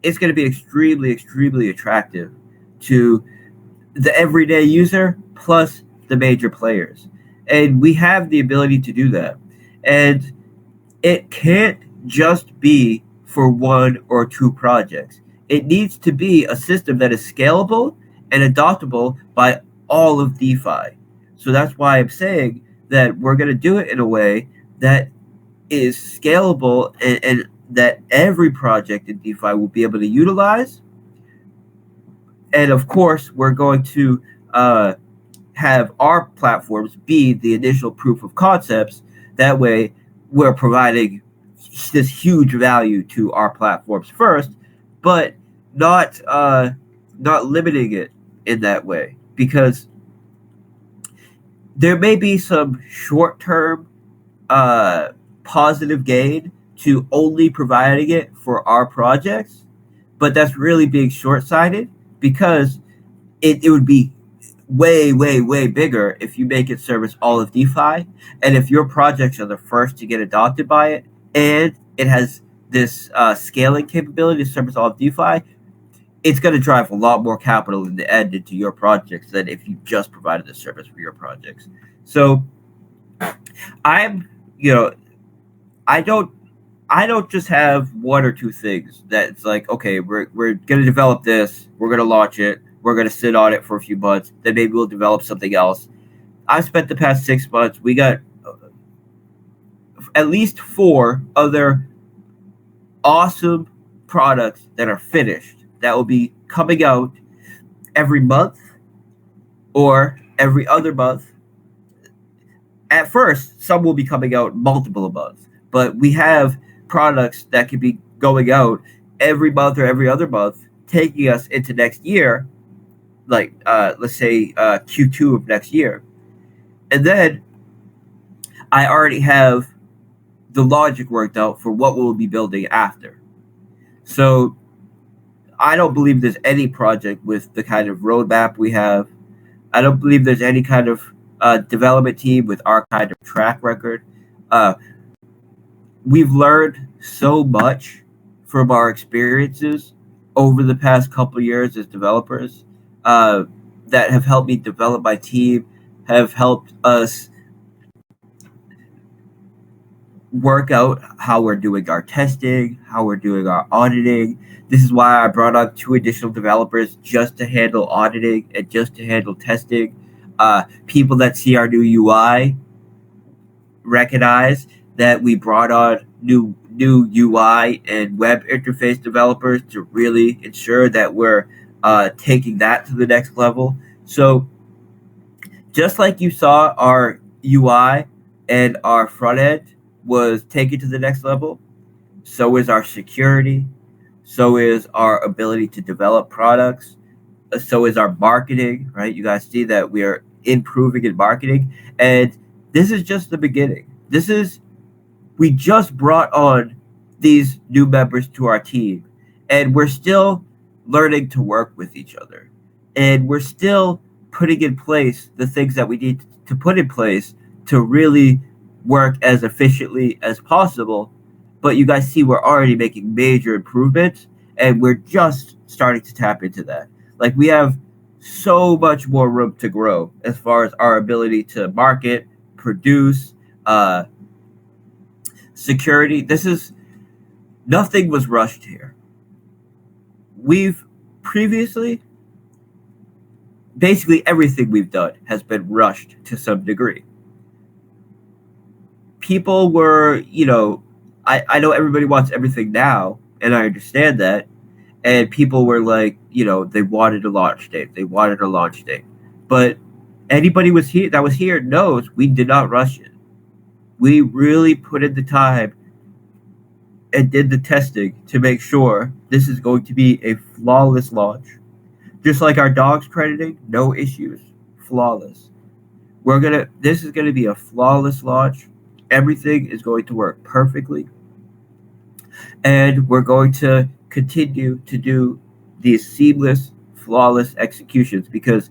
it's going to be extremely, extremely attractive to the everyday user plus the major players. And we have the ability to do that. And it can't just be for one or two projects. It needs to be a system that is scalable and adoptable by all of DeFi. So that's why I'm saying that we're going to do it in a way that is scalable, and that every project in DeFi will be able to utilize. And of course, we're going to have our platforms be the initial proof of concepts. That way, we're providing this huge value to our platforms first, but not limiting it in that way, because there may be some short-term positive gain to only providing it for our projects, but that's really being short-sighted, because it would be way, way, way bigger if you make it service all of DeFi, and if your projects are the first to get adopted by it, and it has this scaling capability to service all of DeFi, it's going to drive a lot more capital in the end into your projects than if you just provided the service for your projects. So I'm, you know, I don't just have one or two things that it's like, okay, we're going to develop this, we're going to launch it, we're going to sit on it for a few months, then maybe we'll develop something else. I've spent the past 6 months, we got at least 4 other awesome products that are finished that will be coming out every month or every other month. At first, some will be coming out multiple months, but we have products that could be going out every month or every other month, taking us into next year, like let's say Q2 of next year. And then I already have the logic worked out for what we'll be building after. So I don't believe there's any project with the kind of roadmap we have. I don't believe there's any kind of development team with our kind of track record. We've learned so much from our experiences over the past couple of years as developers, that have helped me develop my team, have helped us work out how we're doing our testing, how we're doing our auditing. This is why I brought on 2 additional developers just to handle auditing and just to handle testing. People that see our new UI recognize that we brought on new UI and web interface developers to really ensure that we're taking that to the next level. So just like you saw our UI and our front end was taken to the next level, so is our security, so is our ability to develop products, so is our marketing, right? You guys see that we are improving in marketing, and this is just the beginning. We just brought on these new members to our team, and we're still learning to work with each other, and we're still putting in place the things that we need to put in place to really work as efficiently as possible. But you guys see we're already making major improvements, and we're just starting to tap into that. Like, we have so much more room to grow as far as our ability to market, produce, security. Nothing was rushed here. We've previously, basically everything we've done has been rushed to some degree. People were, I know everybody wants everything now, and I understand that. And people were like, they wanted a launch date. They wanted a launch date. But anybody that was here knows we did not rush it. We really put in the time and did the testing to make sure this is going to be a flawless launch. Just like our dogs crediting, no issues, flawless. This is gonna be a flawless launch. Everything is going to work perfectly, and we're going to continue to do these seamless, flawless executions, because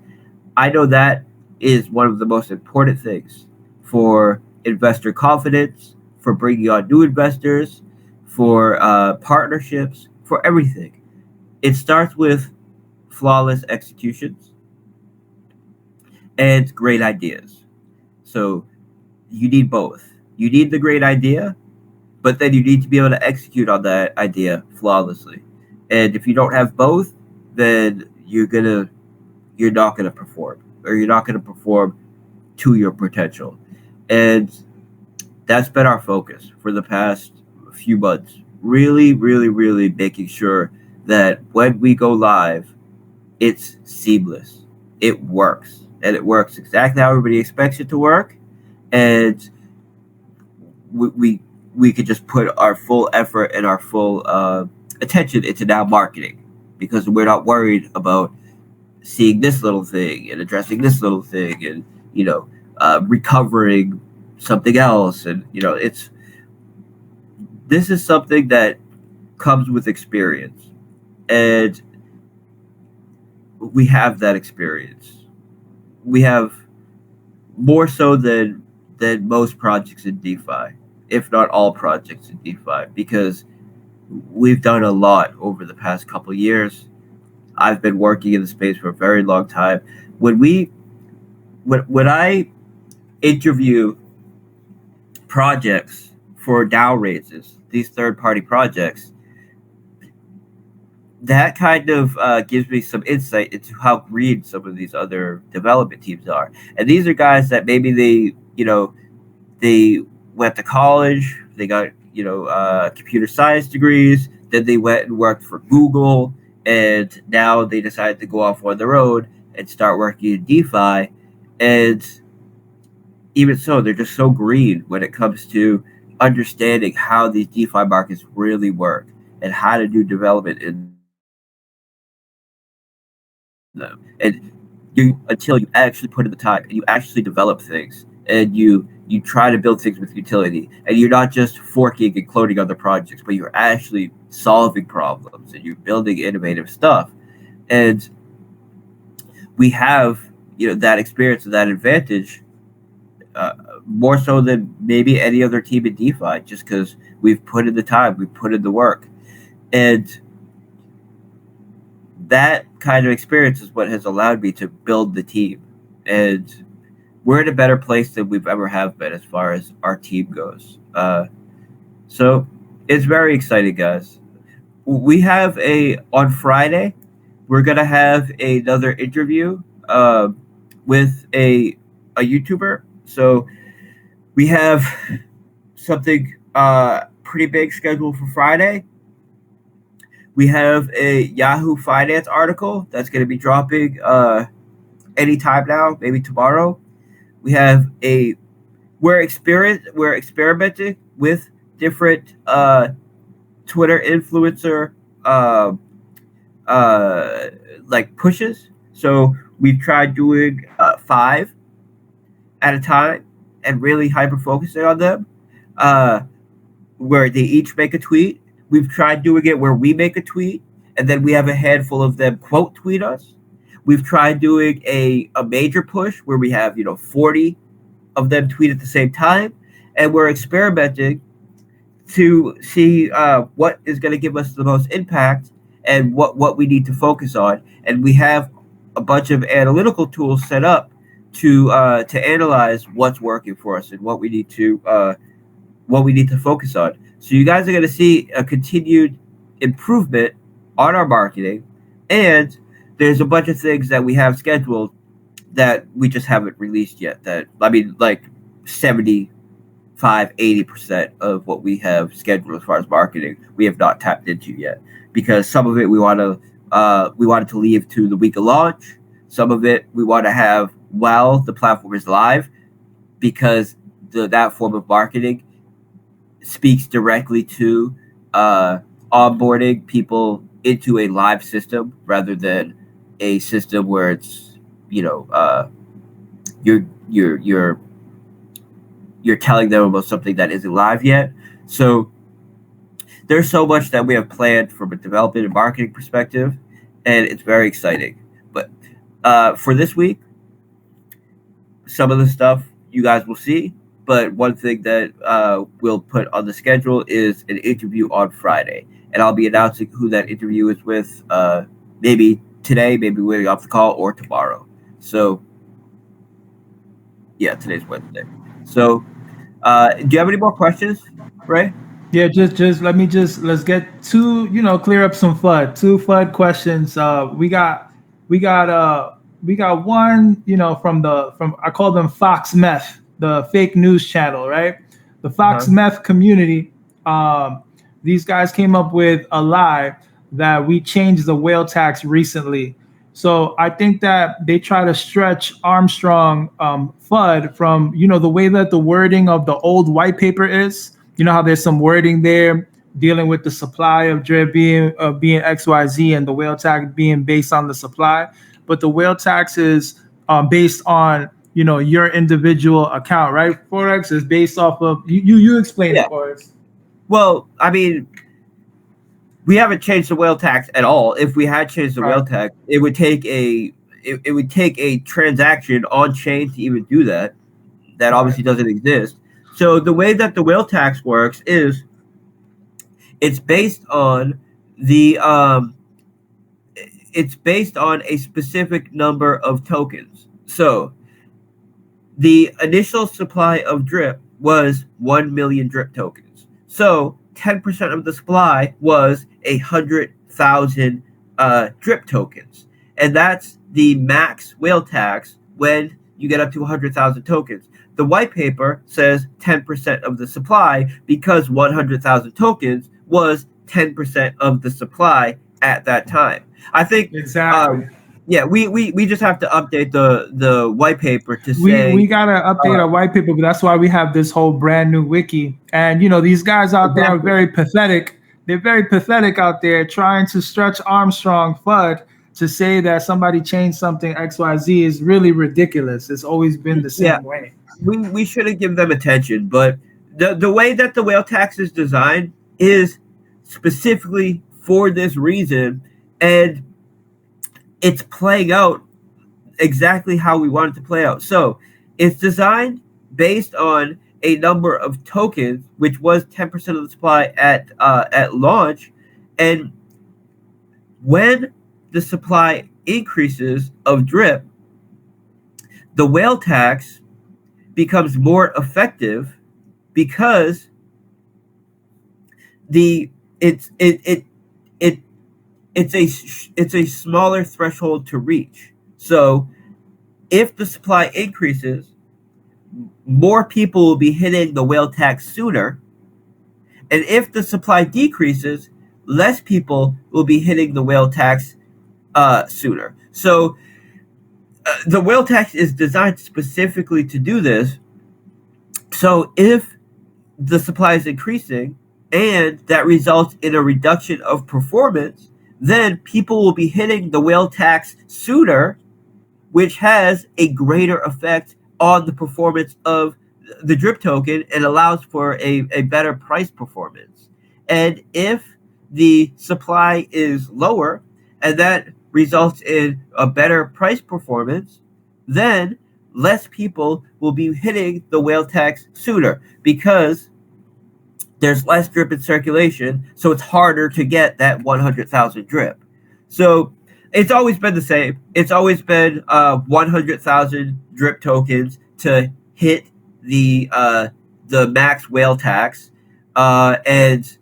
I know that is one of the most important things for investor confidence, for bringing on new investors, for partnerships, for everything. It starts with flawless executions and great ideas. So you need both. You need the great idea, but then you need to be able to execute on that idea flawlessly. And if you don't have both, then you're not gonna perform, or you're not gonna perform to your potential. And that's been our focus for the past few months. Really, really, really making sure that when we go live, it's seamless. It works. And it works exactly how everybody expects it to work. And we could just put our full effort and our full attention into now marketing, because we're not worried about seeing this little thing and addressing this little thing, and recovering something else. And this is something that comes with experience, and we have that experience. We have more so than most projects in DeFi, if not all projects in DeFi, because we've done a lot over the past couple of years. I've been working in the space for a very long time. When I interview projects for DAO raises, these third-party projects, that kind of gives me some insight into how green some of these other development teams are. And these are guys that maybe they went to college, they got computer science degrees, then they went and worked for Google, and now they decided to go off on their own and start working in DeFi. And even so, they're just so green when it comes to understanding how these DeFi markets really work and how to do development in them. And until you actually put in the time and you actually develop things, and you try to build things with utility, and you're not just forking and cloning other projects, but you're actually solving problems and you're building innovative stuff. And we have that experience and that advantage, more so than maybe any other team in DeFi, just because we've put in the time, we've put in the work. And that kind of experience is what has allowed me to build the team. And we're in a better place than we've ever have been as far as our team goes. So it's very exciting, guys. We have on Friday, we're gonna have another interview with a YouTuber. So we have something pretty big scheduled for Friday. We have a Yahoo Finance article that's going to be dropping anytime now, maybe tomorrow. we're experimenting with different Twitter influencer uh, uh, like pushes. So we've tried doing 5 at a time and really hyper focusing on them, uh, where they each make a tweet. We've tried doing it where we make a tweet and then we have a handful of them quote tweet us. We've tried doing a major push where we have 40 of them tweet at the same time, and we're experimenting to see what is going to give us the most impact and what we need to focus on. And we have a bunch of analytical tools set up to analyze what's working for us and what we need to focus on. So you guys are going to see a continued improvement on our marketing, and there's a bunch of things that we have scheduled that we just haven't released yet. That I mean, like 75-80% of what we have scheduled as far as marketing, we have not tapped into yet, because some of it we wanted to leave to the week of launch. Some of it we want to have while the platform is live, because that form of marketing speaks directly to onboarding people into a live system rather than a system where it's you're telling them about something that isn't live yet. So there's so much that we have planned from a development and marketing perspective, and it's very exciting. But for this week, some of the stuff you guys will see. But one thing that we'll put on the schedule is an interview on Friday, and I'll be announcing who that interview is with. Maybe today, maybe we're off the call, or tomorrow. So yeah, today's Wednesday. So do you have any more questions, Ray? Yeah, just let's get clear up some FUD. Two FUD questions. We got we got one, from I call them Fox Meth, the fake news channel, right? The Fox Meth community. These guys came up with a lie that we changed the whale tax recently. So I think that they try to stretch Armstrong FUD from the way that the wording of the old white paper is. You know how there's some wording there dealing with the supply of drip being XYZ and the whale tax being based on the supply, but the whale tax is based on your individual account, right? Forex is based off of you explain it, Forex. Well, I mean, we haven't changed the whale tax at all. If we had changed the whale tax, it would take a transaction on chain to even do that. That obviously doesn't exist. So the way that the whale tax works is it's based on a specific number of tokens. So the initial supply of drip was 1 million drip tokens. So 10% of the supply was 100,000 drip tokens, and that's the max whale tax when you get up to 100,000 tokens. The white paper says 10% of the supply because 100,000 tokens was 10% of the supply at that time. I think exactly. We just have to update the white paper to say we gotta update our white paper, but that's why we have this whole brand new wiki. And these guys out there are very pathetic. They're very pathetic out there trying to stretch Armstrong FUD to say that somebody changed something XYZ is really ridiculous. It's always been the same way. We shouldn't give them attention, but the way that the whale tax is designed is specifically for this reason, and it's playing out exactly how we want it to play out. So it's designed based on a number of tokens, which was 10% of the supply at launch, and when the supply increases of drip, the whale tax becomes more effective because it's a smaller threshold to reach. So if the supply increases, more people will be hitting the whale tax sooner, and if the supply decreases, less people will be hitting the whale tax sooner. So the whale tax is designed specifically to do this. So if the supply is increasing and that results in a reduction of performance, then people will be hitting the whale tax sooner, which has a greater effect on the performance of the drip token and allows for a better price performance. And if the supply is lower and that results in a better price performance, then less people will be hitting the whale tax sooner because there's less drip in circulation, so it's harder to get that 100,000 drip. So it's always been the same. It's always been 100,000 drip tokens to hit the max whale tax, and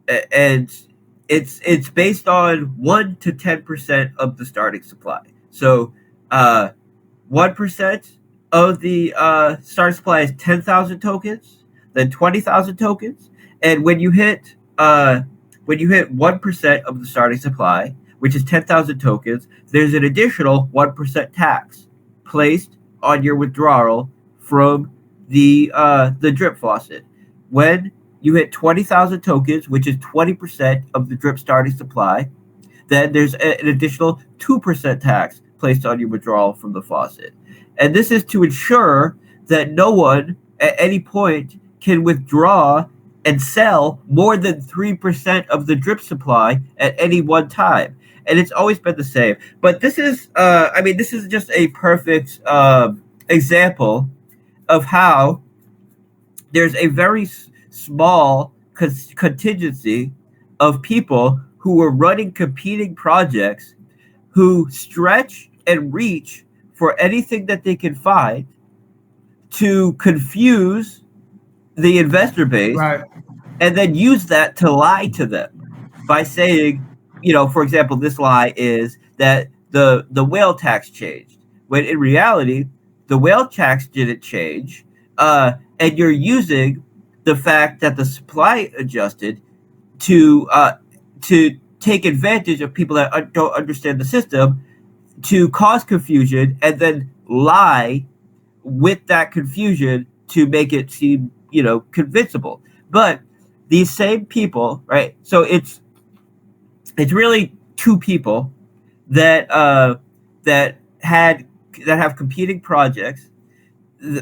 it's based on 1 to 10% of the starting supply. So 1% of the starting supply is 10,000 tokens, then 20,000 tokens, and when you hit 1% of the starting supply, which is 10,000 tokens, there's an additional 1% tax placed on your withdrawal from the drip faucet. When you hit 20,000 tokens, which is 20% of the drip starting supply, then there's an additional 2% tax placed on your withdrawal from the faucet. And this is to ensure that no one at any point can withdraw and sell more than 3% of the drip supply at any one time. And it's always been the same. But this is, this is just a perfect example of how there's a very small contingency of people who are running competing projects who stretch and reach for anything that they can find to confuse the investor base, Right. and then use that to lie to them by saying, for example, this lie is that the whale tax changed, when in reality the whale tax didn't change, and you're using the fact that the supply adjusted to take advantage of people that don't understand the system to cause confusion and then lie with that confusion to make it seem convincible. But these same people, right? So it's really two people that that have competing projects.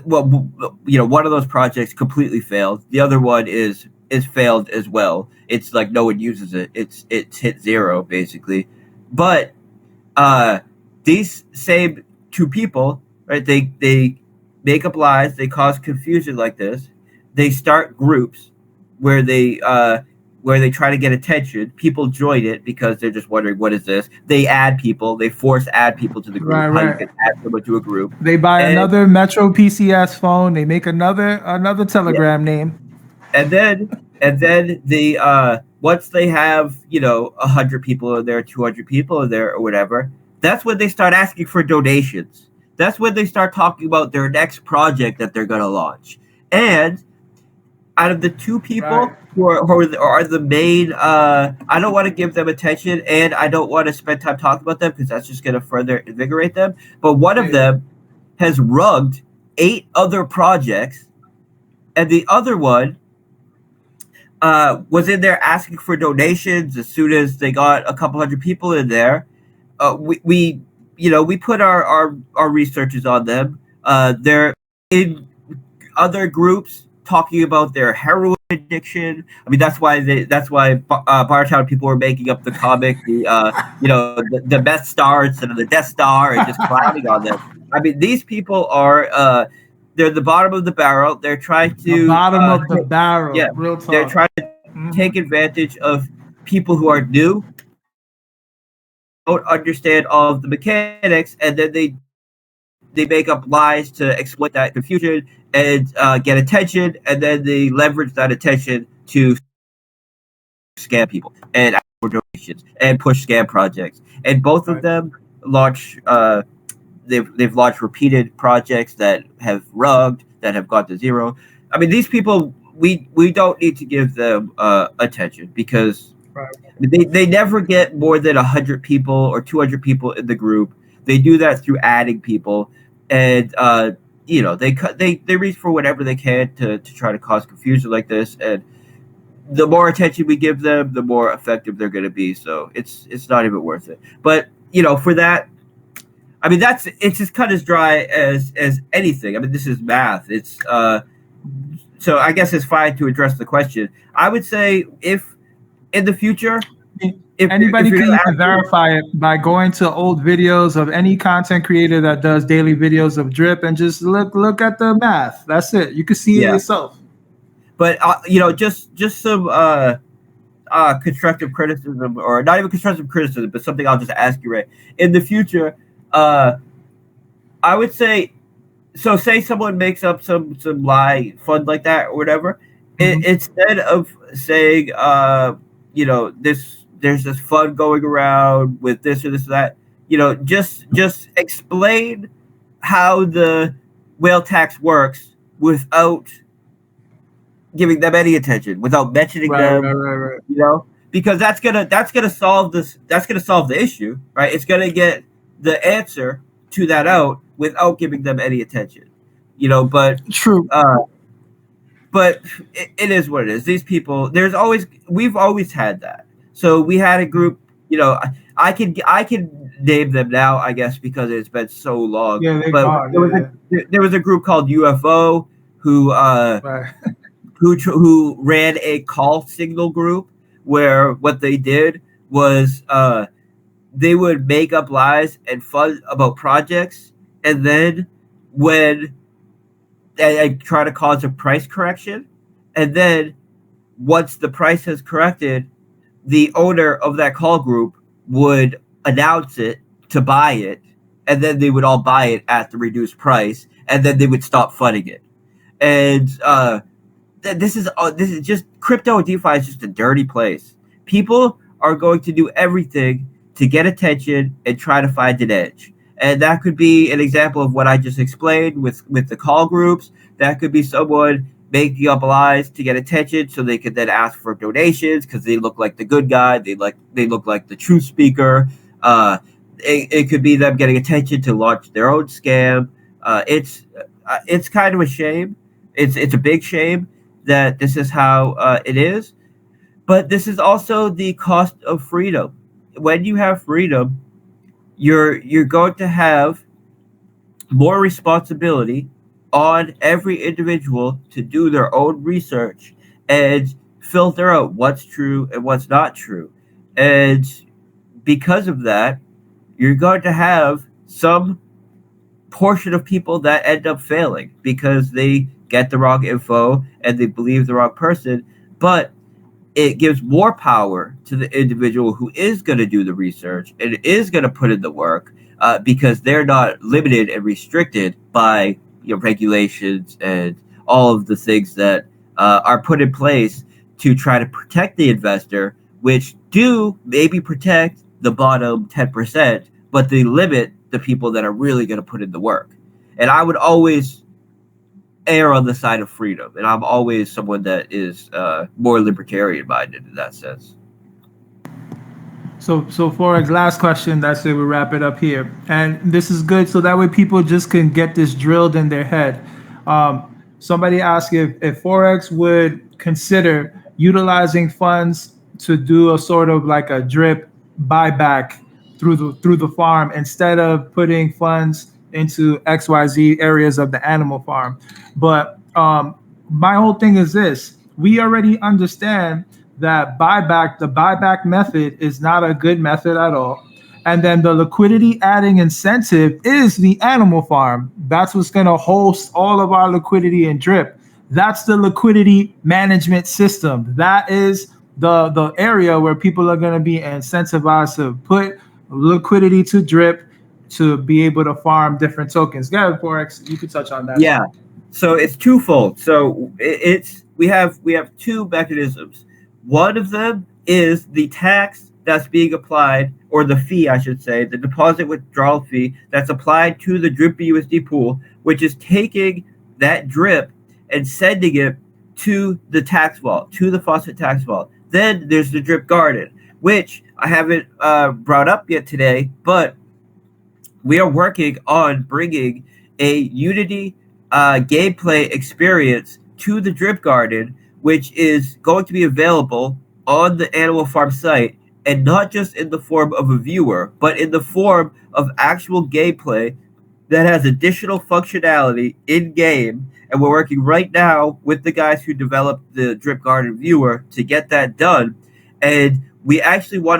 Well, one of those projects completely failed. The other one is failed as well. It's like no one uses it. It's hit zero basically. But these same two people, right? They make up lies. They cause confusion like this. They start groups where they try to get attention. People join it because they're just wondering what is this. They add people. They add people to the group. How you can add someone to a group. They buy another Metro PCS phone. They make another Telegram name. And then the once they have 100 people in there, 200 people in there, or whatever, that's when they start asking for donations. That's when they start talking about their next project that they're going to launch. And out of the two people who are the main, I don't want to give them attention, and I don't want to spend time talking about them because that's just going to further invigorate them. But one of them has rugged 8 other projects, and the other one was in there asking for donations as soon as they got a couple hundred people in there. We put our researchers on them. They're in other groups talking about their heroin addiction. I mean, that's why Bartown people were making up the comic, the Death Star instead of the Death Star, and just clowning on them. I mean, these people are they're the bottom of the barrel. They're trying to the bottom of the barrel. Yeah, real talk. They're trying to take advantage of people who are new, don't understand all of the mechanics, and then they make up lies to exploit that confusion and get attention, and then they leverage that attention to scam people and ask for donations and push scam projects. And both of them launch. They've launched repeated projects that have rugged, that have gone to zero. I mean, these people, we don't need to give them attention because they never get more than 100 people or 200 people in the group. They do that through adding people, and they reach for whatever they can to try to cause confusion like this. And the more attention we give them, the more effective they're going to be. So it's not even worth it. But for that, I mean, it's as cut as dry as anything. I mean, this is math. It's so I guess it's fine to address the question. I would say if in the future, anybody if can even verify it by going to old videos of any content creator that does daily videos of drip and just look at the math. That's it. You can see it yourself. But just some constructive criticism, or not even constructive criticism, but something I'll just ask you, right? In the future, I would say, so say someone makes up some lie fund like that or whatever, instead of saying, there's this fund going around with this or this or that, just explain how the whale tax works without giving them any attention, without mentioning them, right. Because that's gonna solve this. That's gonna solve the issue, right? It's gonna get the answer to that out without giving them any attention, But true. But it is what it is. These people, we've always had that. So we had a group, I can name them now, I guess, because it's been so long. Yeah, but there was a group called UFO who who ran a call signal group where what they did was they would make up lies and fun about projects, and then when and try to cause a price correction, and then once the price has corrected, the owner of that call group would announce it to buy it, and then they would all buy it at the reduced price, and then they would stop funding it. And this is just crypto and DeFi is just a dirty place. People are going to do everything to get attention and try to find an edge. And that could be an example of what I just explained with the call groups. That could be someone making up lies to get attention so they could then ask for donations because they look like the good guy. They look like the truth speaker. It could be them getting attention to launch their own scam. It's kind of a shame. It's a big shame that this is how it is. But this is also the cost of freedom. When you have freedom, you're going to have more responsibility on every individual to do their own research and filter out what's true and what's not true. And because of that, you're going to have some portion of people that end up failing because they get the wrong info and they believe the wrong person. But it gives more power to the individual who is going to do the research and is going to put in the work because they're not limited and restricted by regulations and all of the things that are put in place to try to protect the investor, which do maybe protect the bottom 10%, but they limit the people that are really going to put in the work. And I would always err on the side of freedom, and I'm always someone that is more libertarian minded in that sense. So Forex, last question. That's it. We wrap it up here, and this is good, so that way people just can get this drilled in their head. Somebody asked if Forex would consider utilizing funds to do a sort of like a drip buyback through the farm instead of putting funds into XYZ areas of the animal farm. But my whole thing is this: we already understand that the buyback method is not a good method at all. And then the liquidity adding incentive is the animal farm. That's what's going to host all of our liquidity and drip. That's the liquidity management system. That is the area where people are going to be incentivized to put liquidity to drip to be able to farm different tokens. Go ahead, Forex. You could touch on that. Yeah. So it's twofold. So we have two mechanisms. One of them is the tax that's being applied, or the fee, I should say, the deposit withdrawal fee that's applied to the drip.USD pool, which is taking that drip and sending it to the tax vault, to the faucet tax vault. Then there's the drip garden, which I haven't brought up yet today, but we are working on bringing a Unity gameplay experience to the Drip Garden, which is going to be available on the Animal Farm site, and not just in the form of a viewer, but in the form of actual gameplay that has additional functionality in game. And we're working right now with the guys who developed the Drip Garden viewer to get that done. And we actually want to